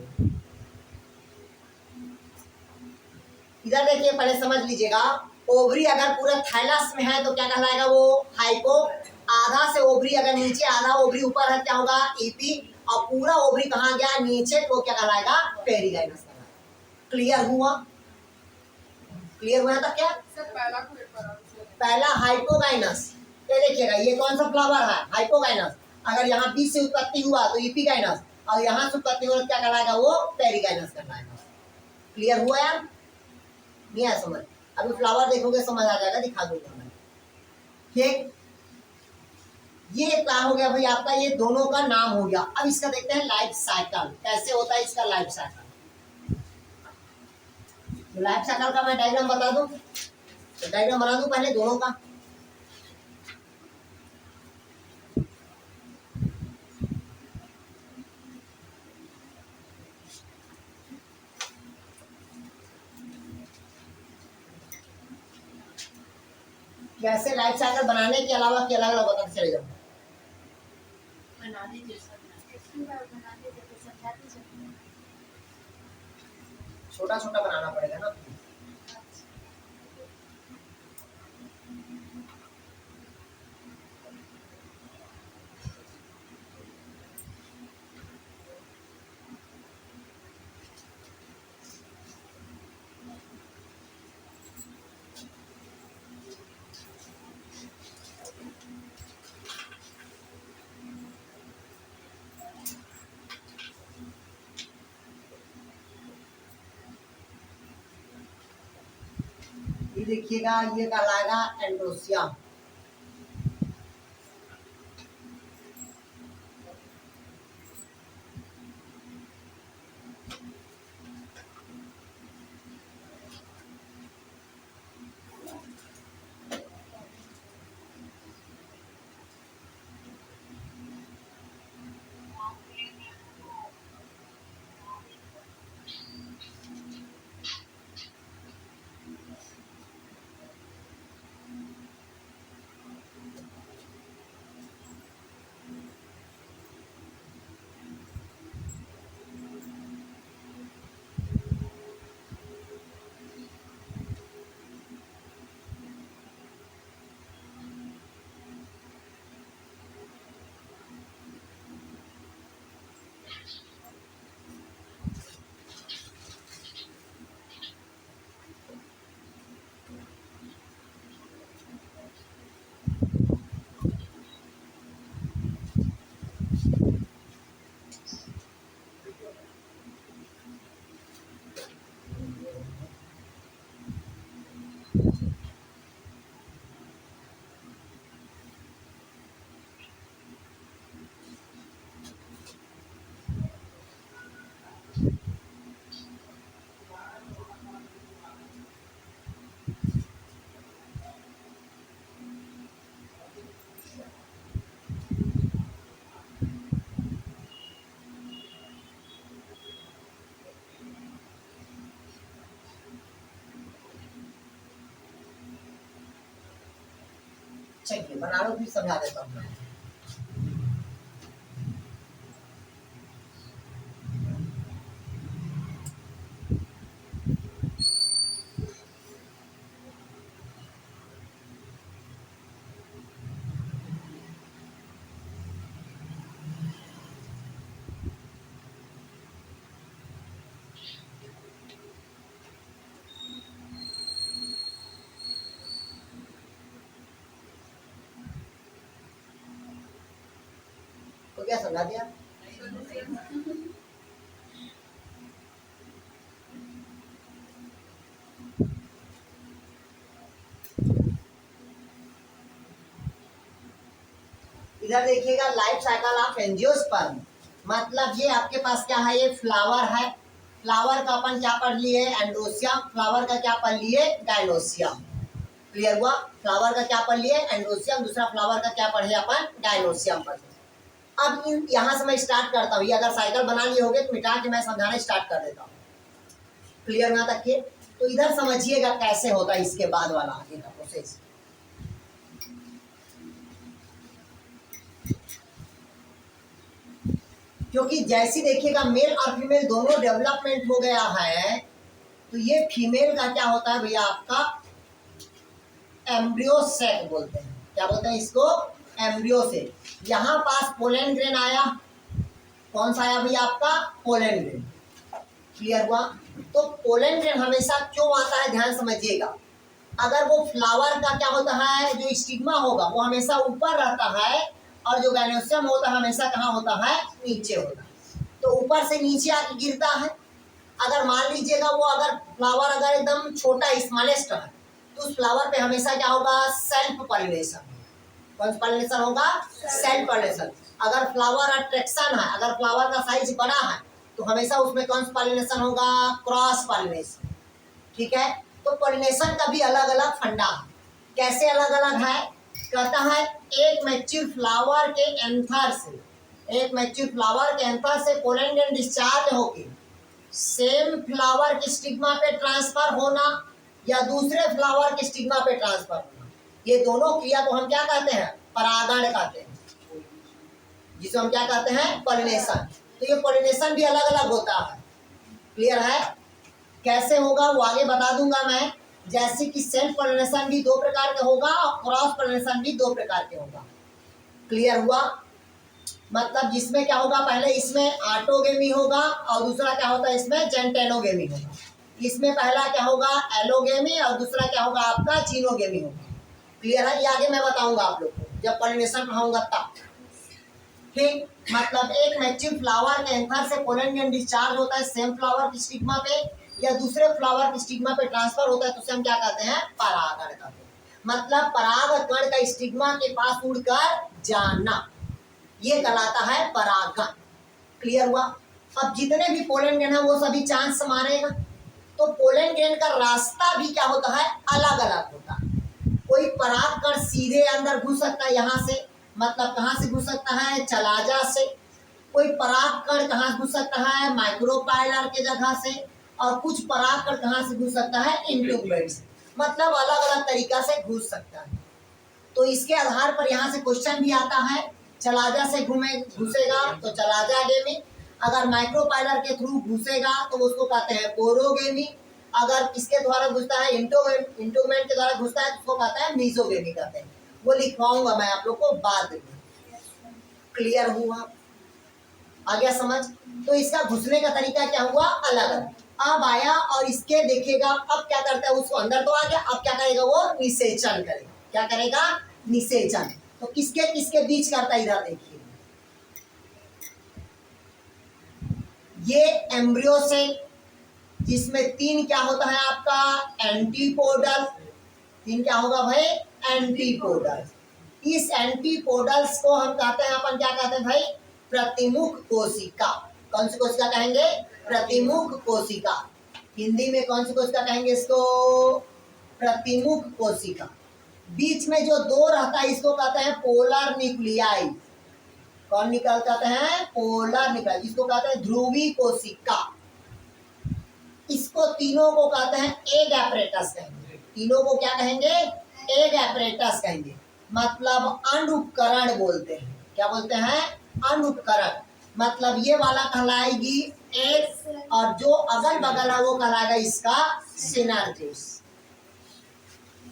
इधर देखिए, पहले समझ लीजिएगा, ओवरी अगर पूरा थैलस में है तो क्या कहलाएगा? वो हाइपो। आधा से ओवरी अगर नीचे, आधा ओवरी ऊपर है, क्या होगा? ईपी। और पूरा ओवरी कहाँ गया? नीचे, तो क्या कहलाएगा? पेरीगाइनस कहलाएगा। क्लियर हुआ? क्लियर हुआ तक क्या? पहला हाइपोगाइनस। ये देखिएगा, ये कौन सा फ्लावर है? हाइपोगाइनस। अगर यहाँ बीच से उत्पत्ति हुआ तो इपीगाइनस, और यहाँ से उत्पत्ति हुआ तो क्या कहलाएगा? वो पेरीगाइनस कहलाएगा। क्लियर हुआ यार? नहीं आया समझ? अभी फ्लावर देखोगे समझ आ जाएगा, दिखा दूंगा मैं। ठीक, ये क्या हो गया भाई आपका? ये दोनों का नाम हो गया। अब इसका देखते हैं लाइफ साइकिल कैसे होता है, इसका लाइफ साइकिल। तो लाइफ साइकिल का मैं डायग्राम बता दूं, तो डायग्राम बना दूं पहले दोनों का। कैसे लाइफ साइकिल बनाने के अलावा क्या अलग अलग बताते चले जाओ। बना दीजिए सर, छोटा छोटा बनाना पड़ेगा ना। ये देखिएगा, ये कहलाएगा एंड्रोसियम। चलिए बना लो, फिर समझा देता हूँ मैं। तो क्या समझा दिया? इधर देखिएगा, लाइफ साइकिल ऑफ एंजियोस्पर्म, मतलब ये आपके पास क्या है, ये फ्लावर है। फ्लावर का अपन क्या पढ़ लिए, एंड्रोसियम। फ्लावर का क्या पढ़ लिए, गाइनोसियम। क्लियर हुआ? फ्लावर का क्या पढ़ लिए, एंड्रोसियम। दूसरा फ्लावर का क्या पढ़े अपन, गाइनोसियम पढ़े। अब यहाँ से मैं स्टार्ट करता हूँ। ये अगर साइकिल बना लिए होगे तो मिटा के मैं समझाना स्टार्ट कर देता हूँ। क्लियर ना तक के? तो इधर समझिएगा कैसे होता है इसके बाद वाला आगे का प्रोसेस। क्योंकि जैसी देखिएगा मेल और फीमेल दोनों डेवलपमेंट हो गया है, तो ये फीमेल का क्या होता है भैया, आपका एम्ब्रियो सेक बोलते हैं। क्या बोलते हैं इसको, एम्ब्रियो सेक। यहाँ पास पोलन ग्रेन आया। कौन सा आया भैया, आपका पोलन ग्रेन। क्लियर हुआ? तो पोलन ग्रेन हमेशा क्यों आता है, ध्यान समझिएगा। अगर वो फ्लावर का क्या होता है, जो स्टिग्मा होगा वो हमेशा ऊपर रहता है, और जो गाइनोसियम होता है हमेशा कहाँ होता है, नीचे होता है। तो ऊपर से नीचे आके गिरता है। अगर मान लीजिएगा वो अगर फ्लावर अगर एकदम छोटा स्मॉलेस्ट है, तो उस फ्लावर पे हमेशा क्या होगा, सेल्फ पॉलिनेशन। कौन सा पॉलिनेशन होगा, सेल्फ पॉलिनेशन। अगर फ्लावर अट्रैक्शन है, अगर फ्लावर का साइज बड़ा है, तो हमेशा उसमें कौन सा पॉलिनेशन होगा, क्रॉस पॉलिनेशन। ठीक है? तो पॉलिनेशन का भी अलग अलग फंडा है। कैसे अलग अलग है, कहता है एक मैच्योर फ्लावर के एंथर से, एक मैच्योर फ्लावर के एंथर से पोलन ग्रेन डिस्चार्ज होके सेम फ्लावर के स्टिग्मा पे ट्रांसफर होना, या दूसरे फ्लावर के स्टिग्मा पे ट्रांसफर होना, ये दोनों क्रिया को हम क्या कहते हैं, परागण कहते हैं, जिसे हम क्या कहते हैं, पॉलिनेशन। तो ये पॉलिनेशन भी अलग अलग होता है। क्लियर है? कैसे होगा वो आगे बता दूंगा मैं। जैसे कि सेल्फ पॉलिनेशन भी दो प्रकार का होगा और क्रॉस पॉलिनेशन भी दो प्रकार के होगा। क्लियर हुआ? मतलब जिसमें क्या होगा, पहले इसमें ऑटोगेमी होगा और दूसरा क्या होता है, इसमें जेंटेनोगेमी होगा। इसमें पहला क्या होगा, एलोगेमी, और दूसरा क्या होगा आपका, जीनोगेमी होगा। क्लियर है? ये आगे मैं बताऊंगा आप लोग को जब पॉलिनेशन पढ़ाऊंगा तब। ठीक, मतलब एक मैच्योर फ्लावर के एंथर से पोलन ग्रेन डिस्चार्ज होता है सेम फ्लावर की स्टिग्मा पे, या दूसरे फ्लावर के स्टिग्मा पे ट्रांसफर होता है तो उसे हम क्या कहते हैं, परागण कहते हैं। मतलब परागकण का स्टिग्मा के पास उड़कर जाना, ये कहलाता है परागण। क्लियर हुआ? अब जितने भी पोलन ग्रेन है वो सभी चांस से मारेगा, तो पोलन ग्रेन का रास्ता भी क्या होता है, अलग अलग होता है। कोई परागकण सीधे अंदर घुस सकता है यहाँ से, मतलब कहाँ से घुस सकता है, चलाजा से। कोई परागकण कहाँ घुस सकता है, माइक्रोपाइलर के जगह से। और कुछ परागकण कहाँ से घुस सकता है, इंट्यूबेट से। मतलब अलग अलग तरीका से घुस सकता है। तो इसके आधार पर यहाँ से क्वेश्चन भी आता है, चलाजा से घुसेगा तो चलाजा गेमी, अगर माइक्रोपाइलर के थ्रू घुसेगा तो उसको कहते हैं पोरोगेमी, अगर इसके द्वारा घुसता है इंटोमेंट के द्वारा घुसता है तो उसको कहता है मीजोगेमी कहते हैं। वो लिखवाऊंगा मैं आप लोग को बाद में। क्लियर हुआ? आ गया समझ? तो इसका घुसने का तरीका क्या हुआ, अलग अलग। अब आया और इसके देखेगा, अब क्या करता है, उसको अंदर तो आ गया, अब क्या करेगा, वो निषेचन करेगा। क्या करेगा, निषेचन। तो किसके किसके बीच करता है, इधर देखिए, ये एम्ब्रियो से, जिसमें 3 क्या होता है आपका, एंटीपोडल। 3 क्या होगा भाई, एंटीपोडल। इस एंटीपोडल्स को हम कहते हैं, अपन क्या कहते हैं भाई, प्रतिमुख कोशिका। कौन सी कोशिका कहेंगे, प्रतिमुख कोशिका। हिंदी में कौन सी कोशिका कहेंगे इसको, प्रतिमुख कोशिका। बीच में जो 2 रहता है इसको कहते हैं पोलर न्यूक्लियाई। कौन निकल कहते हैं, पोलर न्यूक्लियाई, जिसको कहते हैं ध्रुवी कोशिका। इसको तीनों को कहते हैं एग एपरेटस कहेंगे। तीनों को क्या कहेंगे, एग एपरेटस कहेंगे। मतलब अनुपकरण बोलते हैं। क्या बोलते हैं, अनुपकरण। मतलब ये वाला कहलाएगी एग, और जो अगल बगल है वो कहलाएगा इसका सिनर्जिस।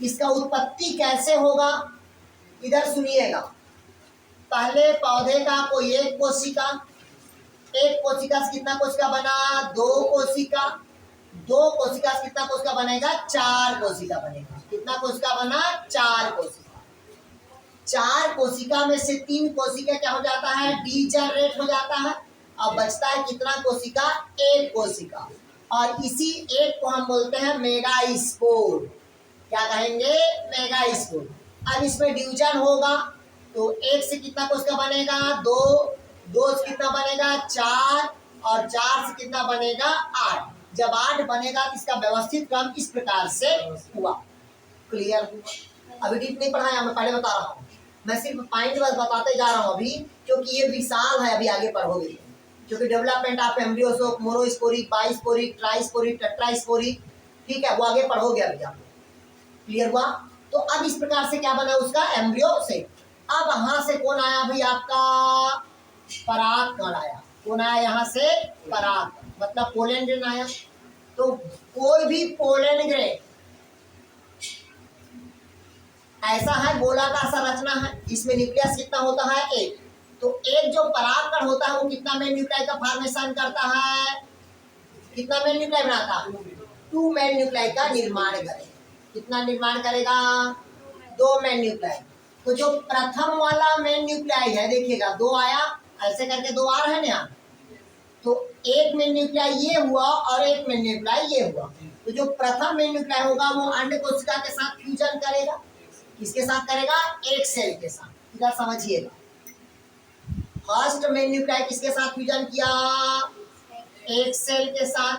इसका उत्पत्ति कैसे होगा, इधर सुनिएगा। पहले पौधे का कोई एक कोशिका, एक कोशिका से कितना कोशिका बना, 2 कोशिका। 2 कोशिका से कितना कोशिका बनेगा, 4 कोशिका बनेगा। कितना कोशिका बना, 4 कोशिका। 4 कोशिका में से 3 कोशिका क्या हो जाता है, डीजनरेट हो जाता है। अब बचता है कितना कोशिका, 1 कोशिका। और इसी एक को हम बोलते हैं मेगास्पोर। क्या कहेंगे, मेगास्पोर। अब इसमें डिवीजन होगा तो 1 से कितना कोशिका बनेगा, 2। 2 से कितना बनेगा, 4। और 4 से कितना बनेगा, 8। जब 8 बनेगा तो इसका व्यवस्थित क्रम इस प्रकार से हुआ। क्लियर हुआ? अभी डीप नहीं पढ़ाया, मैं पहले बता रहा हूँ। मैं सिर्फ पॉइंट बस बताते जा रहा हूँ अभी, क्योंकि ये विशाल है, अभी आगे पढ़ोगे। क्योंकि development of embryo, monosporic, bisporic, trisporic, tetrasporic, ठीक है, वो आगे पढ़ोगे अभी आप। क्लियर हुआ? तो अब इस प्रकार से क्या बना उसका, एम्ब्रियो से। अब यहाँ से कौन आया भाई, आपका परागकण आया। कौन आया यहाँ से, परागकण, मतलब पोलन ग्रेन आया। तो कोई भी पोलन ग्रेन ऐसा है, गोलाकार संरचना है, इसमें न्यूक्लियस कितना होता है, 1। तो एक जो परागकण होता है वो कितना मेन न्यूक्लियाई का फॉर्मेशन करता है, कितना मेन न्यूक्लियाई बनाता है, 2 मेन न्यूक्लियाई का निर्माण करेगा। कितना निर्माण करेगा, 2 मेन न्यूक्लियाई। तो जो प्रथम वाला मेन न्यूक्लियाई है, देखिएगा 2 आया, ऐसे करके 2 आ रहे हैं ना। तो एक मेन न्यूक्लियाई ये हुआ और एक मेन न्यूक्लियाई ये हुआ। तो जो प्रथम मेन न्यूक्लियाई होगा वो अंड कोशिका के साथ फ्यूजन करेगा। किसके साथ करेगा, एक सेल के साथ। इधर समझिएगा, फर्स्ट मेन न्यूक्लियाई किसके साथ फ्यूजन किया, एक सेल के साथ।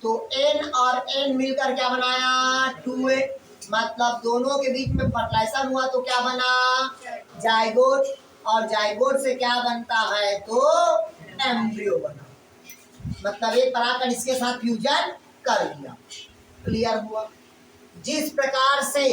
तो N और N मिलकर क्या बनाया, 2A। मतलब दोनों के बीच में फर्टिलाइजेशन हुआ तो क्या बना, जाइगोट। और जाइगोट से क्या बनता है, तो एम्ब्रियो बना। मतलब एक परागकण इसके साथ फ्यूजन कर दिया। क्लियर हुआ? जिस प्रकार से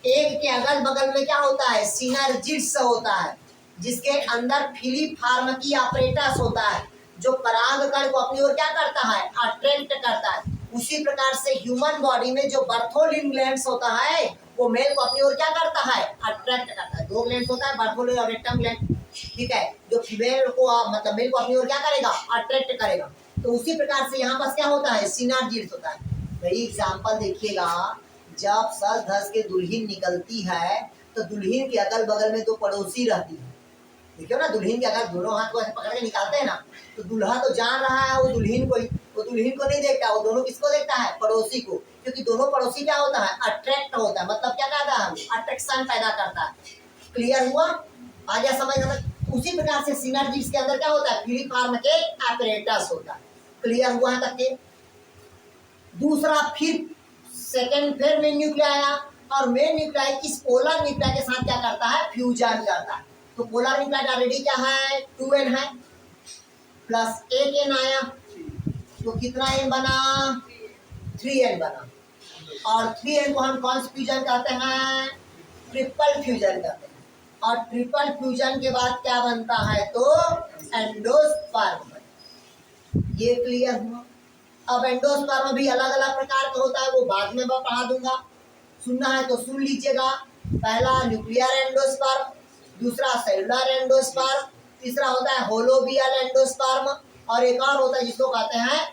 एक के अगल बगल में क्या होता है, सिनर्जिड्स होता है, जिसके अंदर फिलिप फार्मकी ऑपरेटस होता है, जो परागकण को अपनी ओर क्या करता है, अट्रैक्ट करता है। उसी प्रकार से ह्यूमन बॉडी में जो बर्थोलिन ग्लैंड्स होता है वो मेल को अपनी ओर क्या करता है, अट्रैक्ट करता है। 2 ग्लैंड्स होता है, बर्थोलिन और रेक्टम ग्लैंड, ठीक है, जो फीमेल को मतलब मेल को अपनी ओर क्या करेगा, अट्रैक्ट करेगा। तो उसी प्रकार से यहाँ पर क्या होता है, सिनर्जिड्स होता है। वही एग्जाम्पल देखिएगा, जब सज धज के दुल्हन निकलती है तो दुल्हन के अगल बगल में 2 पड़ोसी रहती है। देखियो ना, दुल्हन के अगर दोनों हाथ को ऐसे पकड़ के निकालते हैं ना, तो दूल्हा तो जान रहा है वो दुल्हन को, वो दुल्हन को नहीं देखता, वो दोनों किसको देखता है, पड़ोसी को, क्योंकि दोनों पड़ोसी क्या होता है, अट्रैक्ट होता है, मतलब क्या कहता है, अट्रैक्शन पैदा करता है। क्लियर हुआ, आ गया समझ में। उसी प्रकार से सिनर्जिस के अंदर क्या होता है, फ्री फार्म के apparatus होता है। क्लियर हुआ तक के। दूसरा फिर सेकेंड फिर मेन न्यूक्लियाई आया, और मेन न्यूक्लियाई इस पोलर न्यूक्लियाई के साथ क्या करता है, फ्यूजन करता है। तो पोलर न्यूक्लियाई ऑलरेडी क्या है, 2n है, प्लस एक n आया, तो कितना n बना, 3n बना। और 3n को हम कौन सा फ्यूजन कहते हैं, ट्रिपल फ्यूजन कहते हैं। और ट्रिपल फ्यूजन के बाद क्या बनता है, तो एंडोस्पर्म। ये क्लियर हुआ। अब एंडोस्पर्म भी अलग अलग प्रकार का होता है, वो बाद में मैं पढ़ा दूंगा, सुनना है तो सुन लीजिएगा। पहला न्यूक्लियर एंडोस्पर्म, दूसरा सेलुलर एंडोस्पर्म, तीसरा होता है होलोबियल एंडोस्पर्म, और एक और होता है जिसको कहते हैं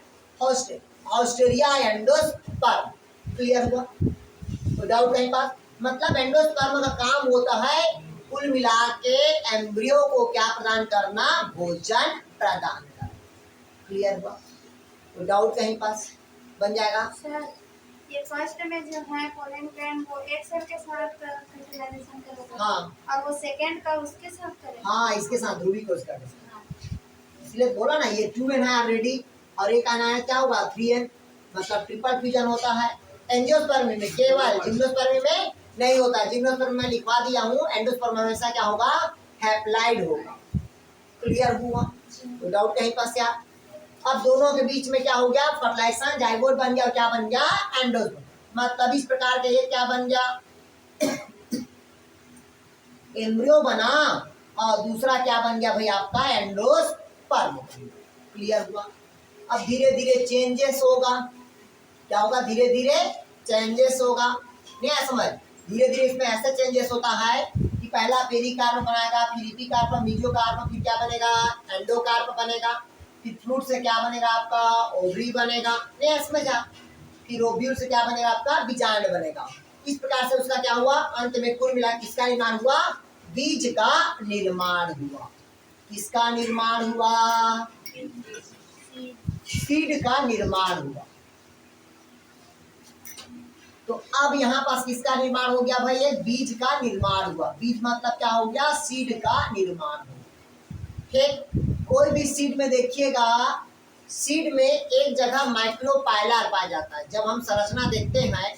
ऑस्ट्रेलिया एंडोस्पर्म। क्लियर हुआ, तो डाउट कहीं पास। मतलब एंडोस्पर्म का काम होता है कुल मिला के एम्ब्रियो को क्या प्रदान करना, भोजन प्रदान करना। क्लियर हुआ, तो डाउट कहीं पास बन जाएगा। सर ये फर्स्ट में जो है पोलन ग्रैंड वो एक सेल के साथ फर्टिलाइजेशन करेगा, हाँ और वो सेकंड का उसके साथ करेगा। हाँ, इसके साथ ध्रुवी को इसका इसलिए बोला ना, ये 2n है ऑलरेडी, और एक आना है क्या होगा, 3n, मतलब ट्रिपल फ्यूजन होता है। एंजियोस्पर्म में केवल, जिम्नोस्पर्म में नहीं होता है। जिम्नोस्पर्म में लिखवा दिया हूँ, एंडोस्पर्म हमेशा क्या होगा, हैप्लाइड होगा। क्लियर हुआ, तो डाउट कहीं पास क्या। अब दोनों के बीच में क्या हो गया, फर्टिलाइजेशन, जाइगोट बन गया, और क्या बन गया, एंडोस्पर्म। मतलब इस प्रकार के ये क्या बन गया, एम्ब्रियो बना, और दूसरा क्या बन गया भाई आपका, एंडोस्पर्म। क्लियर हुआ। अब धीरे धीरे चेंजेस होगा, क्या होगा, धीरे धीरे चेंजेस होगा। नहीं है समझ, धीरे धीरे इसमें ऐसे चेंजेस होता है कि पहला पेरिकार्प बनाएगा, फिर इपिकार्प, मीजोकार्प, फिर क्या बनेगा, एंडोकार्प बनेगा, फिर फ्रूट से क्या बनेगा आपका, ओवरी बनेगा। नहीं है समझ, फिर ओव्यूल से क्या बनेगा आपका, बीजांड बनेगा। इस प्रकार से उसका क्या हुआ, अंत में कुल मिला किसका निर्माण हुआ, बीज का निर्माण हुआ। किसका निर्माण हुआ, सीड का निर्माण हुआ। तो अब यहाँ पास किसका निर्माण हो गया भाई, एक बीज का निर्माण हुआ। बीज मतलब क्या हो गया, सीड का निर्माण हुआ। ठीक, कोई भी सीड में देखिएगा, सीड में एक जगह माइक्रोपाइलर पाया जाता है। जब हम संरचना देखते हैं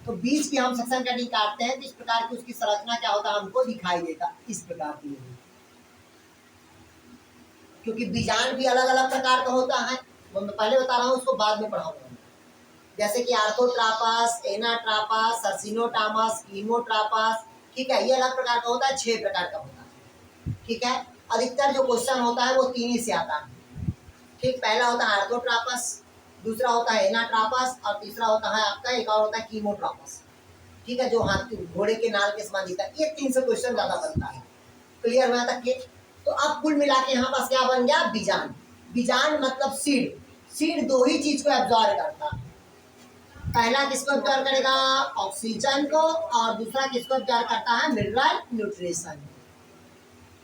तो बीज की हम सेक्शन कटिंग काटते हैं, तो इस प्रकार की उसकी संरचना क्या होता है हमको दिखाई देगा, इस प्रकार की। क्योंकि बीजांड भी अलग अलग प्रकार का होता है, वो मैं पहले बता रहा हूँ, उसको बाद में पढ़ाऊंगा। जैसे कि आर्थोट्रापस, एनाट्रापस, सर्सिनोटामस, क्लीमोट्रापस, ठीक है, ये अलग प्रकार का होता है, 6 प्रकार का होता है। ठीक है, अधिकतर जो क्वेश्चन होता है वो 3 ही से आता है। ठीक, पहला होता है आर्थोट्रापस, दूसरा होता है एनाट्रापस, और तीसरा होता है आपका एक और होता है कीमोट्रापस। ठीक है, जो हाथी घोड़े के नाल के समान दिखता है। ये 3 से क्वेश्चन ज्यादा बनता है। क्लियर हुआ तक के। तो अब कुल मिला के यहाँ पास क्या बन गया, बीजांड। बीजांड मतलब सीड। सीड 2 ही चीज को एब्जॉर्ब करता है। पहला किसको एब्जॉर्ब करेगा, ऑक्सीजन को, और दूसरा किसको एब्जॉर्ब करता है, मिनरल न्यूट्रिशन।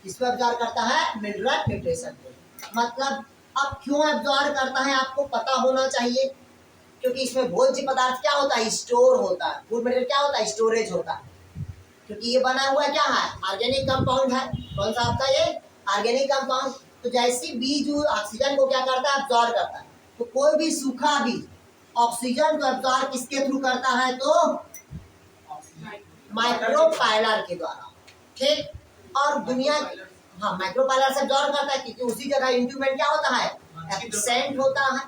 किसको एब्जॉर्ब करता है, मिनरल न्यूट्रिशन। मतलब अब क्यों एब्जॉर्ब करता है आपको पता होना चाहिए, क्योंकि इसमें भोज्य पदार्थ क्या होता है, स्टोर होता है। फूड मटेरियल क्या होता है, स्टोरेज होता है। क्योंकि ये बना हुआ क्या है, ऑर्गेनिक कंपाउंड है। कौन सा आपका, ये ऑर्गेनिक कंपाउंड। तो जैसे बीज ऑक्सीजन को क्या करता है, एब्जॉर्ब करता है। तो कोई भी सूखा बीज ऑक्सीजन को एब्जॉर्ब किसके थ्रू करता है, तो माइक्रोपाइलर के द्वारा। ठीक, और दुनिया, हाँ, माइक्रोपाइलर से एब्जॉर्ब करता है, क्योंकि उसी जगह इंट्रूमेंट क्या होता है, एब्सेंट होता है।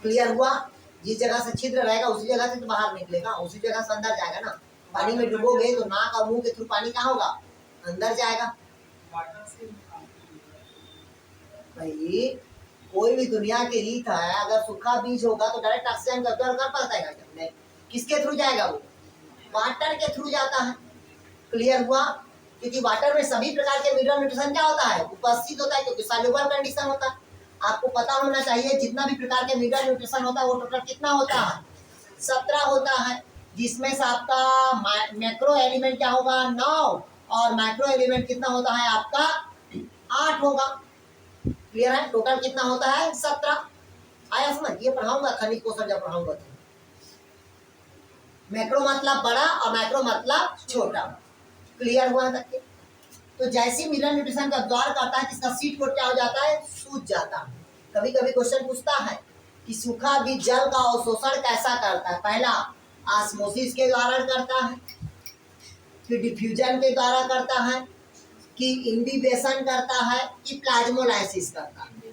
क्लियर हुआ, जिस जगह से छिद्र रहेगा उसी जगह से तो बाहर निकलेगा, उसी जगह से अंदर जाएगा ना। पानी में डुबोगे तो नाक और मुंह के थ्रू पानी कहाँ होगा, अंदर जाएगा। भाई कोई भी दुनिया की रीत है, अगर सूखा बीज होगा तो डायरेक्ट ऑक्सीजन का एब्जॉर्ब कर पाता है क्या, किसके थ्रू जाएगा, वो वाटर के थ्रू जाता है। क्लियर हुआ, क्योंकि वाटर में सभी प्रकार के मिनरल न्यूट्रिशन क्या होता है, उपस्थित होता है, क्योंकि सॉल्युबल कंडीशन होता है। आपको पता होना चाहिए जितना भी प्रकार के मिनरल न्यूट्रिशन होता है वो टोटल कितना होता है, 17 होता है, जिसमें से आपका मैक्रो एलिमेंट क्या होगा, 9, और माइक्रो एलिमेंट कितना होता है आपका, 8 होगा। क्लियर है, टोटल कितना होता है, 17। आया समझ? ये पढ़ाऊंगा खनिज पोषण जब पढ़ाऊंगा तो। मैक्रो मतलब बड़ा और मैक्रो मतलब छोटा। क्लियर हुआ तक के? तो जैसे मिनरल न्यूट्रिशन का अब्जॉर्ब करता है इसका सीड कोट क्या हो जाता है? सूख जाता है। कभी कभी क्वेश्चन पूछता है कि सूखा बीज जल का अवशोषण कैसा करता है? पहला ऑस्मोसिस के द्वारा करता है, फिर डिफ्यूजन के द्वारा करता है, कि इनविवेशन करता है, कि प्लाज्मोलाइसिस करता है।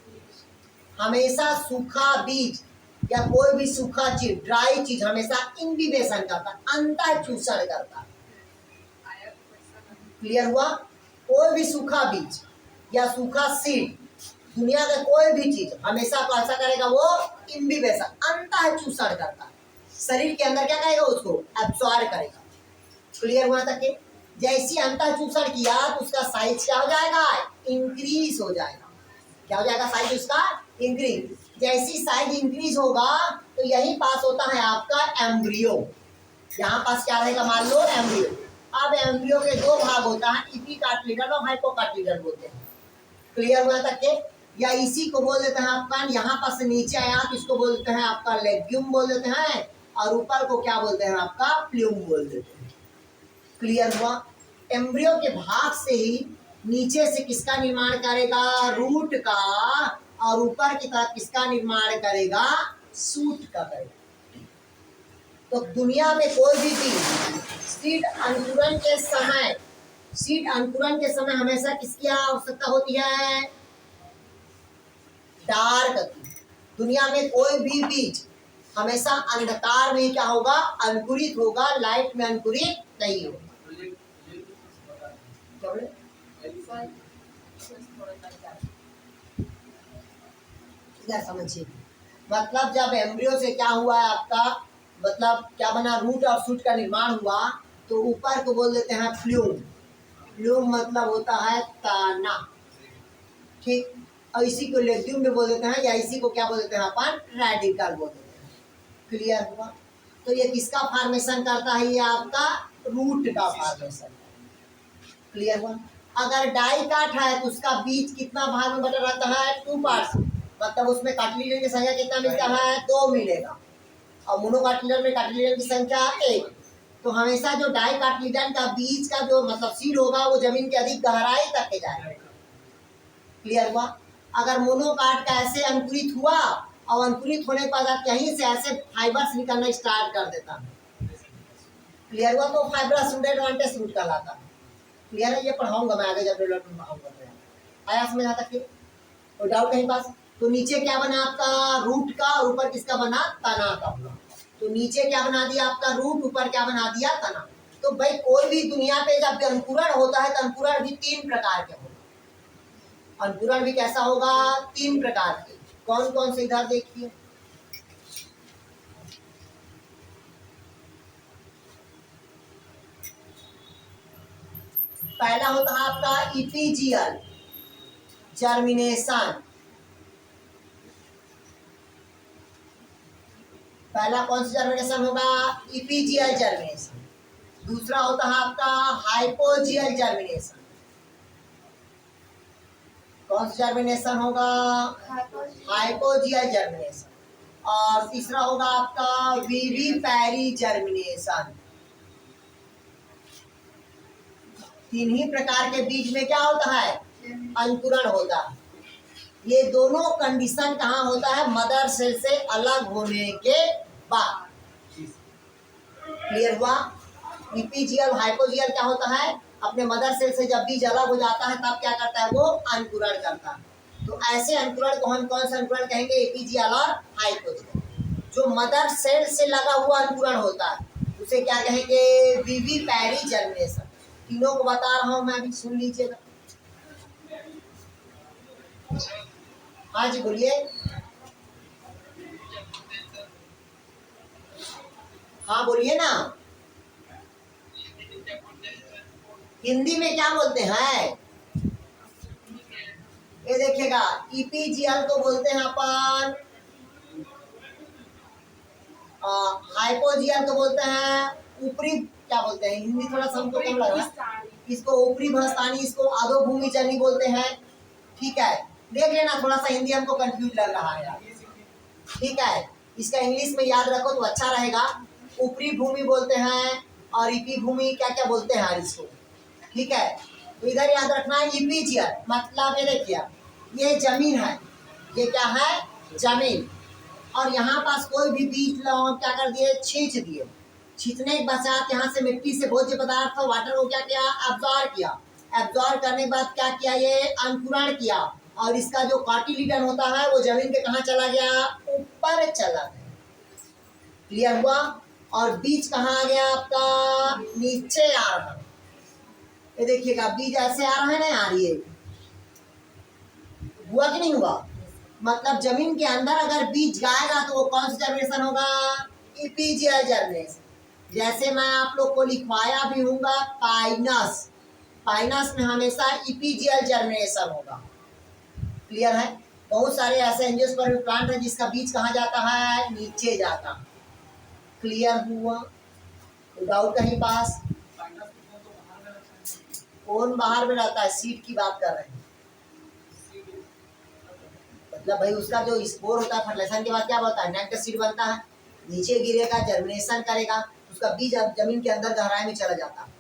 हमेशा सूखा बीज या कोई भी सूखा चीज, ड्राई चीज हमेशा इनविवेशन करता है, अंतः चूषण करता है। क्लियर हुआ? कोई भी सूखा बीज या सूखा सीड, दुनिया का कोई भी चीज हमेशा कैसा करेगा? वो इनविवेशन, अंतः चूषण करता है। शरीर के अंदर क्या करेगा? उसको एब्सॉर्ब करेगा। क्लियर हुआ तक के? जैसी अंतः चूषण किया तो उसका साइज क्या हो जाएगा? इंक्रीज हो जाएगा। क्या हो जाएगा? साइज उसका इंक्रीज। जैसी साइज इंक्रीज होगा तो यही पास होता है आपका एम्ब्रियो। यहाँ पास क्या रहेगा? मान लो एम्ब्रियो। अब एम्ब्रियो के दो भाग होता है, इपीकार्टिलेडन और हाइपोकार्टिलेडन बोलते हैं। क्लियर हुआ तक के? या इसी को बोल देते हैं आपका, यहाँ पास से नीचे आया तो इसको बोलते हैं आपका लेग्यूम बोल देते हैं, और ऊपर को क्या बोलते हैं? आपका प्लूम बोल देते हैं। क्लियर हुआ? एम्ब्रियो के भाग से ही नीचे से किसका निर्माण करेगा? रूट का, और ऊपर की तरफ किसका निर्माण करेगा? सूट का करेगा। तो दुनिया में कोई भी चीज सीड अंकुरण के समय, सीड अंकुरण के समय हमेशा किसकी आवश्यकता होती है? डार्क की। दुनिया में कोई भी बीज हमेशा अंधकार में क्या होगा? अंकुरित होगा, लाइट में अंकुरित नहीं होगा। समझिए, मतलब जब एम्ब्रियो से क्या हुआ है आपका, मतलब क्या बना? रूट और शूट का निर्माण हुआ, तो ऊपर को बोल देते हैं फ्लूम। फ्लूम मतलब होता है तना, ठीक। और इसी को लेग्यूम में बोल देते हैं, या इसी को क्या बोल देते हैं अपन? रेडिकल बोल देते हैं। क्लियर हुआ? तो ये किसका फॉर्मेशन करता है? ये आपका रूट का फॉर्मेशन। क्लियर हुआ? अगर डाइकाट है तो उसका बीज कितना भाग में बटा रहता है? 2 पार्ट्स। मतलब उसमें कार्टिलेजन की संख्या कितना मिलता है? 2 मिलेगा। और मोनोकार्टिलेजन में कार्टिलेजन की संख्या 1। तो हमेशा जो डाइकार्टिलेजन का बीज का जो मतलब सीड होगा वो जमीन के अधिक गहराई तक के जाएगा। क्लियर हुआ? अगर मोनोकार्ट का ऐसे अंकुरित हुआ और अंकुरित होने के बाद कहीं से ऐसे फाइबर्स निकलना स्टार्ट कर देता है। क्लियर हुआ? तो फाइबरस रूट एडवांटेज रूट कहलाता है। क्लियर है? ये पढ़ाऊंगा मैं आगे जब डेवलपमेंट पढ़ाऊंगा। आया समझ आता कि कोई डाउट कहीं पास? तो नीचे क्या बना आपका? रूट का, और ऊपर किसका बना? तना का बना। तो नीचे क्या बना दिया आपका? रूट, ऊपर क्या बना दिया? तना। तो भाई कोई भी दुनिया पे जब अंकुरण होता है तो अंकुरण भी 3 प्रकार के होगा। अंकुरण भी कैसा होगा? 3 प्रकार के। कौन कौन से? इधर देखिए, पहला होता है आपका इपीजियल जर्मिनेशन। पहला कौन सा जर्मिनेशन होगा? Epigeal germination. दूसरा होता है आपका हाइपोजियल जर्मिनेशन। कौन सा जर्मिनेशन होगा? Hypogeal germination. और तीसरा होगा आपका विविपैरी जर्मिनेशन। 3 ही प्रकार के बीज में क्या होता है? अंकुरण होता है। ये दोनों कंडीशन कहाँ होता है? मदर सेल से अलग होने के बाद। क्लियर हुआ? इपीजियल हाइपोजियल क्या होता है? अपने मदर सेल से जब बीज अलग हो जाता है तब क्या करता है? वो अंकुरण करता है। तो ऐसे अंकुरण को हम कौन सा अंकुरण कहेंगे? इपीजियल और हाइपोजियल। जो मदर सेल से लगा हुआ अंकुरण होता है उसे क्या कहेंगे? विविपैरी जर्मिनेशन। तीनों को बता रहा हूं मैं, अभी सुन लीजिएगा। हाँ जी बोलिए। हाँ बोलिए ना। हिंदी में क्या बोलते हैं? ये देखिएगा, इपीजियल को बोलते हैं अपन, हाइपोजियल को बोलते हैं ऊपरी, क्या बोलते हैं हिंदी थोड़ा सा हमको कम लग रहा है, इसको ऊपरी भस्तानी, इसको अधोभूमि जनी बोलते हैं। ठीक है, देख लेना, थोड़ा सा हिंदी हमको कंफ्यूज लग रहा है यार। ठीक है, इसका इंग्लिश में याद रखो तो अच्छा रहेगा। ऊपरी भूमि बोलते हैं और ईपी भूमि क्या क्या बोलते हैं इसको, ठीक है। तो इधर याद रखना है ईपीजियल मतलब ये देखिए ये जमीन है, ये क्या है जमीन, और यहाँ पास कोई भी बीज लो क्या कर दिए छींच दिए। छींचने के पश्चात यहाँ से मिट्टी से भोज्य पदार्थ वाटर को क्या किया एब्जॉर्ब किया। एब्जॉर्ब करने के बाद क्या किया ये अंकुरण किया, और इसका जो कार्टिलीडन होता है वो जमीन के कहाँ चला गया ऊपर चला गया। क्लियर हुआ। और बीज कहाँ आ गया आपका नीचे आ रहा है। ये देखिएगा बीज ऐसे आ रहा है ना, आ रही है, हुआ कि नहीं हुआ। मतलब जमीन के अंदर अगर बीज जाएगा तो वो कौन सा जर्मिनेशन होगा ईपीजियल जर्मिनेशन। जैसे मैं आप लोग को लिखवाया भी हूँगा पाइनस, पाइनस में हमेशा ईपीजियल जर्मिनेशन होगा। क्लियर है। बहुत सारे ऐसे एंजियोस्पर्म प्लांट है जिसका बीज कहाँ जाता है नीचे जाता है। क्लियर हुआ। डाउट कहीं पास। कौन बाहर में रहता है सीड की बात कर रहे हैं, मतलब भाई उसका जो स्पोर होता है फर्टिलाइजेशन के बाद क्या होता है नेक्स्ट सीड बनता है, नीचे गिरेगा जर्मिनेशन करेगा, उसका बीज अब जमीन के अंदर गहराई में चला जाता है।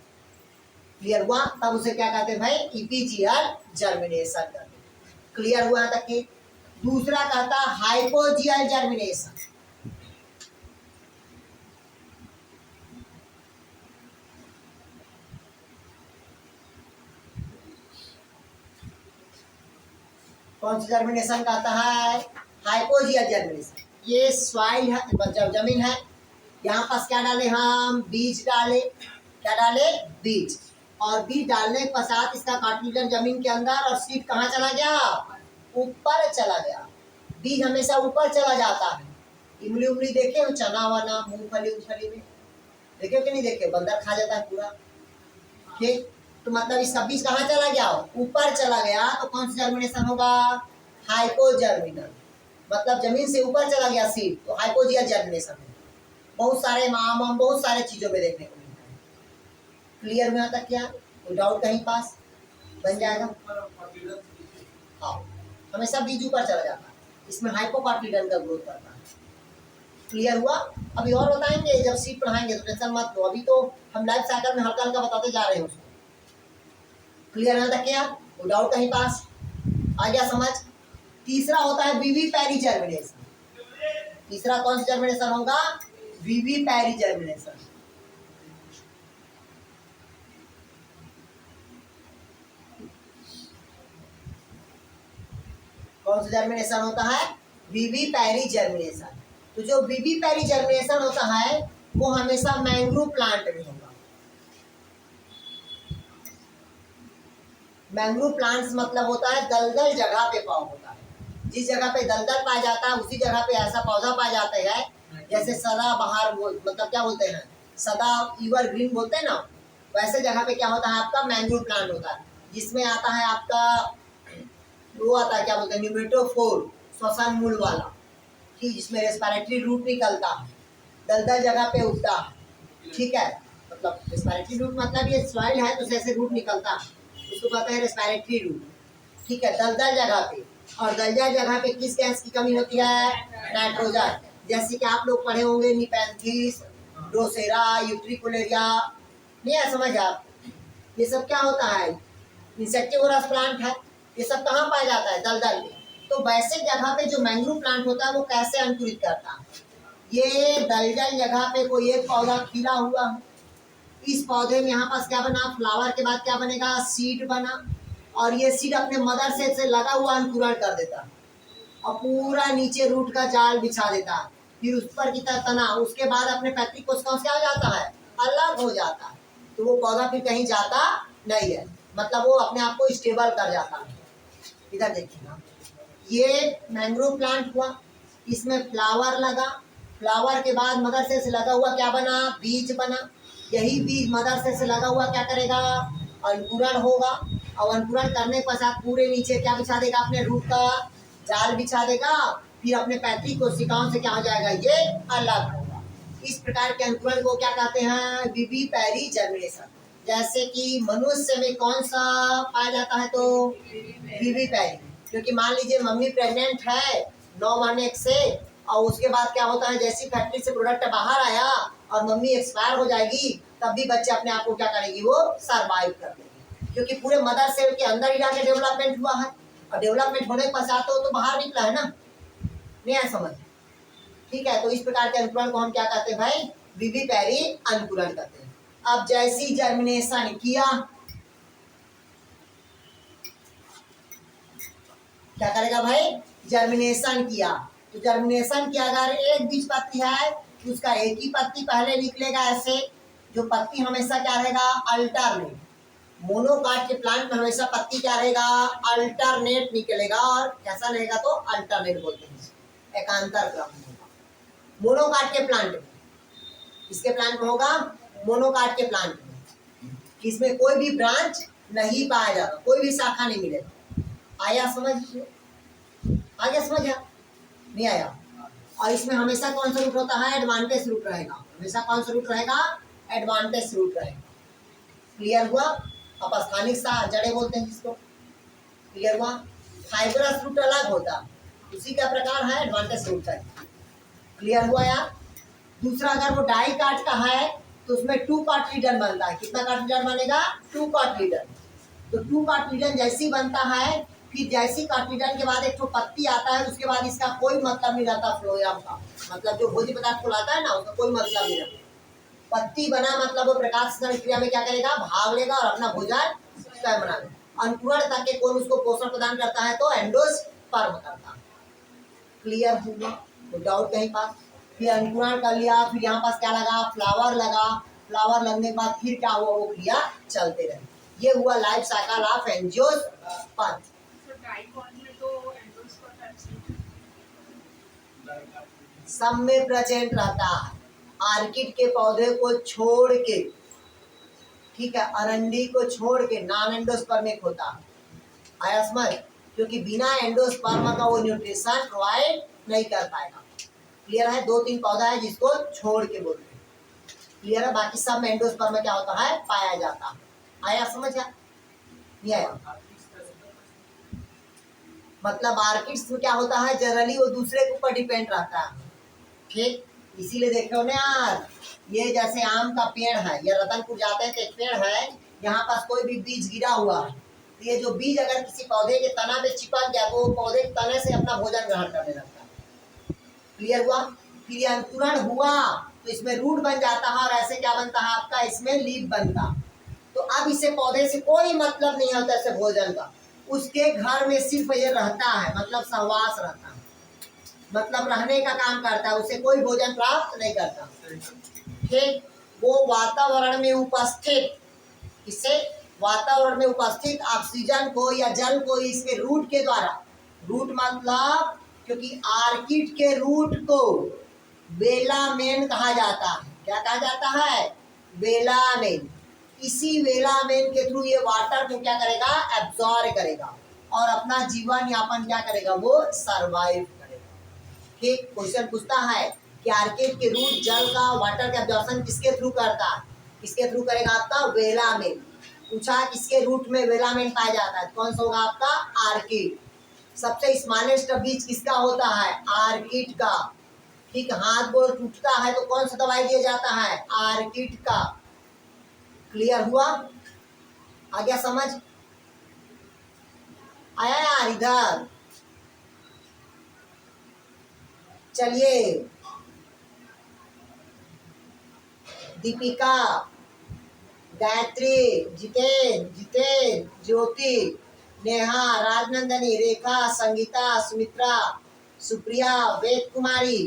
क्लियर हुआ। तब उसे क्या कहते हैं भाई ईपीजियल जर्मिनेशन करते हैं। क्लियर हुआ तक कि दूसरा कहता है हाइपोजियल जर्मिनेशन। कौन सा जर्मिनेशन कहता है हाइपोजियल जर्मिनेशन। ये सॉइल है, जब जमीन है, यहाँ पास क्या डाले हम बीज डाले, क्या डाले बीज, और बीज डालने के पश्चात इसका कार्टिलीडन जमीन के अंदर, और सीड कहाँ चला गया ऊपर चला गया। बीज हमेशा ऊपर चला जाता है। इमली उमली देखे हो चना वना मूंगफली उंगफली में देखे कि नहीं देखे, बंदर खा जाता है पूरा। ठीक, तो मतलब इसका बीज कहाँ चला गया ऊपर चला गया, तो कौन सा जर्मिनेशन होगा हाइपोजर्मिनल, मतलब जमीन से ऊपर चला गया सीड, तो हाइपोजियल जर्मिनेशन है। बहुत सारे माम बहुत सारे चीजों में देखने को मिलता है। क्लियर हुआ तक क्या कोई डाउट कहीं पास बन जाएगा। हाँ, हमेशा बीज ऊपर चला जाता है, इसमें हाइपोकार्टिलीडन का ग्रोथ करता है। क्लियर हुआ। अभी और बताएंगे जब सीट पढ़ाएंगे तो टेंशन मत लो, अभी तो हम लाइफ साइकिल में हल्का हल्का बताते जा रहे हैं उसको। क्लियर है तक क्या कोई डाउट कहीं पास आ गया समझ। तीसरा होता है विवी पैरी जर्मिनेशन। तीसरा कौन सा जर्मिनेशन होगा विवी पैरी जर्मिनेशन। कौन सा जर्मिनेशन होता है विवी पैरी जर्मिनेशन। तो जो विवी पैरी जर्मिनेशन होता है वो हमेशा मैंग्रोव प्लांट में होगा। मैंग्रोव प्लांट्स मतलब होता है दलदल जगह पे पौधा होता है। जिस जगह पे दलदल पाया जाता है उसी जगह पे ऐसा पौधा पाया जाता है जैसे सदाबहार मतलब क्या बोलते हैं सदा ईवर ग्रीन बोलते हैं ना, वैसे जगह पे क्या होता है आपका मैंग्रोव प्लांट होता है, जिसमें आता है आपका वो आता है क्या बोलते हैं न्यूमेटोफोर श्वसन मूल वाला, ठीक, जिसमें रेस्पिरेटरी रूट निकलता है, दलदल जगह पे उगता है। ठीक है, मतलब रेस्पिरेटरी रूट मतलब ये सॉइल है तो जैसे रूट निकलता है उसको कहते हैं रेस्पिरेटरी रूट। ठीक है, दलदल जगह पे, और दलदल जगह पे किस गैस की कमी होती है नाइट्रोजन। जैसे कि आप लोग पढ़े होंगे निपेंथिस, ड्रोसेरा, यूट्रिकुलेरिया, नहीं है समझ आप, ये सब क्या होता है इंसेक्टिवोरस प्लांट है। ये सब कहाँ पाया जाता है दलदल में। तो वैसे जगह पे जो मैंग्रोव प्लांट होता है वो कैसे अंकुरित करता है, ये दलदल जगह पे कोई एक पौधा खिला हुआ है, इस पौधे में यहाँ पास क्या बना फ्लावर के बाद क्या बनेगा सीड बना, और ये सीड अपने मदर सेल से लगा हुआ अंकुरण कर देता है और पूरा नीचे रूट का जाल बिछा देता है, फिर उस पर की तना, उसके बाद अपने पैतृक कोशिकाओं से क्या हो जाता है अलग हो जाता है। तो वो पौधा फिर कहीं जाता नहीं है, मतलब वो अपने आप को स्टेबल कर जाता है। इधर देखिएगा ये मैंग्रोव प्लांट हुआ, इसमें फ्लावर लगा, फ्लावर के बाद मदर सेल से लगा हुआ क्या बना बीज बना, यही बीज मदर सेल से लगा हुआ क्या करेगा अंकुरण होगा, और अंकुरण करने के पश्चात पूरे नीचे क्या बिछा देगा अपने रूट का जाल बिछा देगा, फिर अपने पैतृक कोशिकाओं से क्या हो जाएगा ये अलग होगा। इस प्रकार के अंकुरण को क्या कहते हैं विवी पैरी जर्मिनेशन। जैसे कि मनुष्य में कौन सा पाया जाता है तो विवी पैरी, क्योंकि मान लीजिए मम्मी प्रेग्नेंट है 9 महीने से, और उसके बाद क्या होता है, जैसी फैक्ट्री से प्रोडक्ट बाहर आया और मम्मी एक्सपायर हो जाएगी, तब भी बच्चे अपने आप को क्या करेगी, वो सरवाइव कर लेगी, क्योंकि पूरे मदर सेल के अंदर ही जाके डेवलपमेंट हुआ है, और डेवलपमेंट होने के पश्चात तो बाहर निकला है ना, नहीं आया समझ। ठीक है, तो इस प्रकार के अंकुरण को हम क्या कहते हैं भाई, विविपैरी अंकुरण कहते हैं। अब जैसी जर्मिनेशन किया, क्या करेगा भाई, जर्मिनेशन किया, तो जर्मिनेशन की अगर एक बीज पत्ती है तो उसका एक ही पत्ती पहले निकलेगा ऐसे, जो पत्ती हमेशा क्या रहेगा, अल्टरनेट। मोनोकाट के प्लांट में हमेशा पत्ती क्या रहेगा, अल्टरनेट निकलेगा, और कैसा रहेगा तो अल्टरनेट बोलते हैं, एकांतर क्रम में होगा। मोनोकाट के प्लांट में, किसके प्लांट में होगा, मोनोकाट के प्लांट में, इसमें कोई भी ब्रांच नहीं पाया जाता, कोई भी शाखा नहीं मिलेगा। आया समझ, आगे समझ आया, नहीं आया। और इसमें हमेशा कौन सा रूट होता है, एडवांटेज रूट रहेगा, हमेशा कौन सा रूट रहेगा, एडवांटेज रूट रहेगा। क्लियर हुआ। अपस्थानिक सा जड़े बोलते हैं जिसको, क्लियर हुआ। फाइबरस रूट अलग होता, उसी का प्रकार है एडवांटेज रूट है। क्लियर हुआ यार। दूसरा, अगर वो डाई काट का है तो उसमें 2 कार्टिलिडन बनता है, कितना कार्टिलिडन बनेगा, 2 कार्टिलिडन। तो 2 कार्टिलिडन जैसी बनता है, फिर जैसी कार्टिलिडन के बाद एक तो पत्ती आता है, उसके बाद इसका कोई मतलब नहीं रहता फ्लोएम का, मतलब जो भोज्य पदार्थ को लाता है ना, उसका कोई मतलब नहीं रहता। पत्ती बना मतलब वो प्रकाश संश्लेषण क्रिया में क्या करेगा, भाग लेगा और अपना भोजन स्वयं बना लेगा। अंकुरण तक के कौन उसको पोषण प्रदान करता है, तो एंडोस्पर्म करता है। क्लियर हुआ, तो डाउट कहीं पास। फिर अंकुरण कर लिया, फिर यहाँ पास क्या लगा, फ्लावर लगा, फ्लावर लगने के बाद फिर क्या हुआ, वो क्रिया चलते रहे। ये हुआ life cycle of angiosperm. Dicot में तो एंडोस्पर्म एब्सेंट, सब में प्रेजेंट रहता है, आर्किड के पौधे को छोड़ के, ठीक है, अरंडी को छोड़ के नॉन एंडोस्पर्मिक होता है। आया समझ, क्योंकि बिना एंडोस्पर्म का वो न्यूट्रिशन प्रोवाइड नहीं कर पाएगा। क्लियर है। 2-3 पौधा है जिसको छोड़ के बोलते हैं। क्लियर है। बाकी सब में एंडोस्पर्म क्या होता है, पाया जाता है। आया समझ, नहीं आया। मतलब आर्किड्स में क्या होता है, जनरली वो दूसरे के ऊपर डिपेंड रहता है। ठीक, इसीलिए देख रहे हो ना यार, ये जैसे आम का पेड़ है, ये रतनपुर जाते हैं तो एक पेड़ है, यहाँ पास कोई भी बीज गिरा हुआ है, तो ये जो बीज अगर किसी पौधे के तना पे चिपक गया तो वो पौधे के तने से अपना भोजन ग्रहण करने लगता है। क्लियर हुआ। फिर ये अंकुरण हुआ तो इसमें रूट बन जाता है, और ऐसे क्या बनता है आपका, इसमें लीफ बनता। तो अब इसे पौधे से कोई मतलब नहीं होता ऐसे भोजन का, उसके घर में सिर्फ ये रहता है, मतलब सहवास रहता है, मतलब रहने का काम करता है, उसे कोई भोजन प्राप्त नहीं करता। ठीक, वो वातावरण में उपस्थित, इससे वातावरण में उपस्थित ऑक्सीजन को या जल को इसके रूट के द्वारा, रूट मतलब, क्योंकि आर्किड के रूट को वेलामेन कहा जाता है। क्या कहा जाता है, वेलामेन। इसी वेलामेन के थ्रू ये वाटर को क्या करेगा, एब्जॉर्ब करेगा, और अपना जीवन यापन क्या करेगा, वो सरवाइव करेगा। ठीक, क्वेश्चन पूछता है कि आर्किड के रूट जल का, वाटर का एब्जॉर्प्शन किसके थ्रू करता है, किसके थ्रू करेगा, आपका वेलामेन। पूछा किसके रूट में वेलामेन पाया जाता है, कौन सा होगा आपका, आर्किड। सबसे स्मॉलेस्ट बीज किसका होता है, आर्किड का। ठीक, हाथ गोड़ टूटता है तो कौन सा दवाई दिया जाता है, आर्किड का। क्लियर हुआ, आ गया समझ, आया यार इधर। चलिए, दीपिका, गायत्री, जितेन, ज्योति, नेहा, राजनंदनी, रेखा, संगीता, सुमित्रा, सुप्रिया, वेद कुमारी,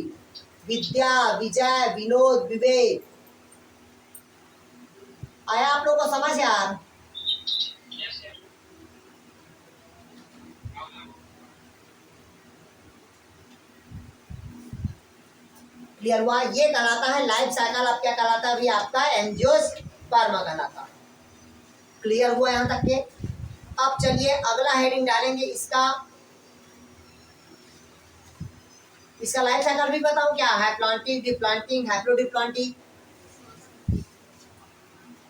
विद्या, विजय, विनोद, विवेक। आया आप लोगों को समझ यार। क्लियर हुआ। ये कहलाता है लाइफ साइकिल। अब क्या कहलाता है अभी आपका, एंजियोस्पर्म कहलाता है। क्लियर हुआ यहाँ तक के। अब चलिए अगला हेडिंग डालेंगे, इसका लाइफ साइकिल भी बताऊं क्या है, प्लांटिंग, डिप्लांटिंग, हैप्लोडिप्लांटिंग।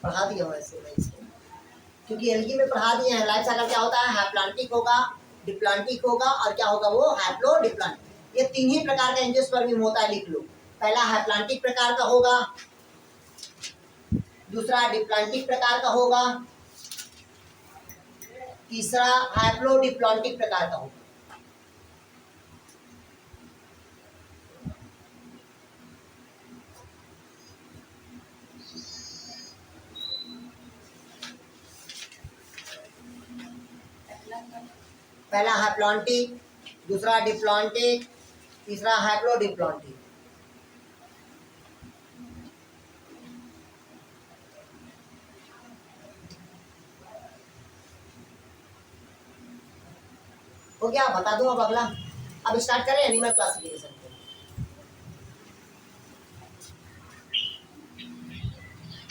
पढ़ा दिया वैसे मैं इसको, क्योंकि एलगी में पढ़ा दिए हैं। लाइफ साइकिल क्या होता है, हैप्लांटिक होगा, डिप्लांटिक होगा, और क्या होगा वो, हैप्लोडिप्लांटिक। ये तीन ही प्रकार का एंजियोस्पर्म होता है, लिख लो। पहला हैप्लांटिक प्रकार का होगा, दूसरा डिप्लांटिक प्रकार का होगा, तीसरा हैप्लोडिप्लॉन्टिक प्रकार का होगा। पहला हैप्लॉन्टिक, दूसरा डिप्लॉन्टिक, तीसरा हैप्लोडिप्लॉन्टिक। हो गया, बता दूं अब अगला। अब स्टार्ट करें एनिमल क्लासिफिकेशन।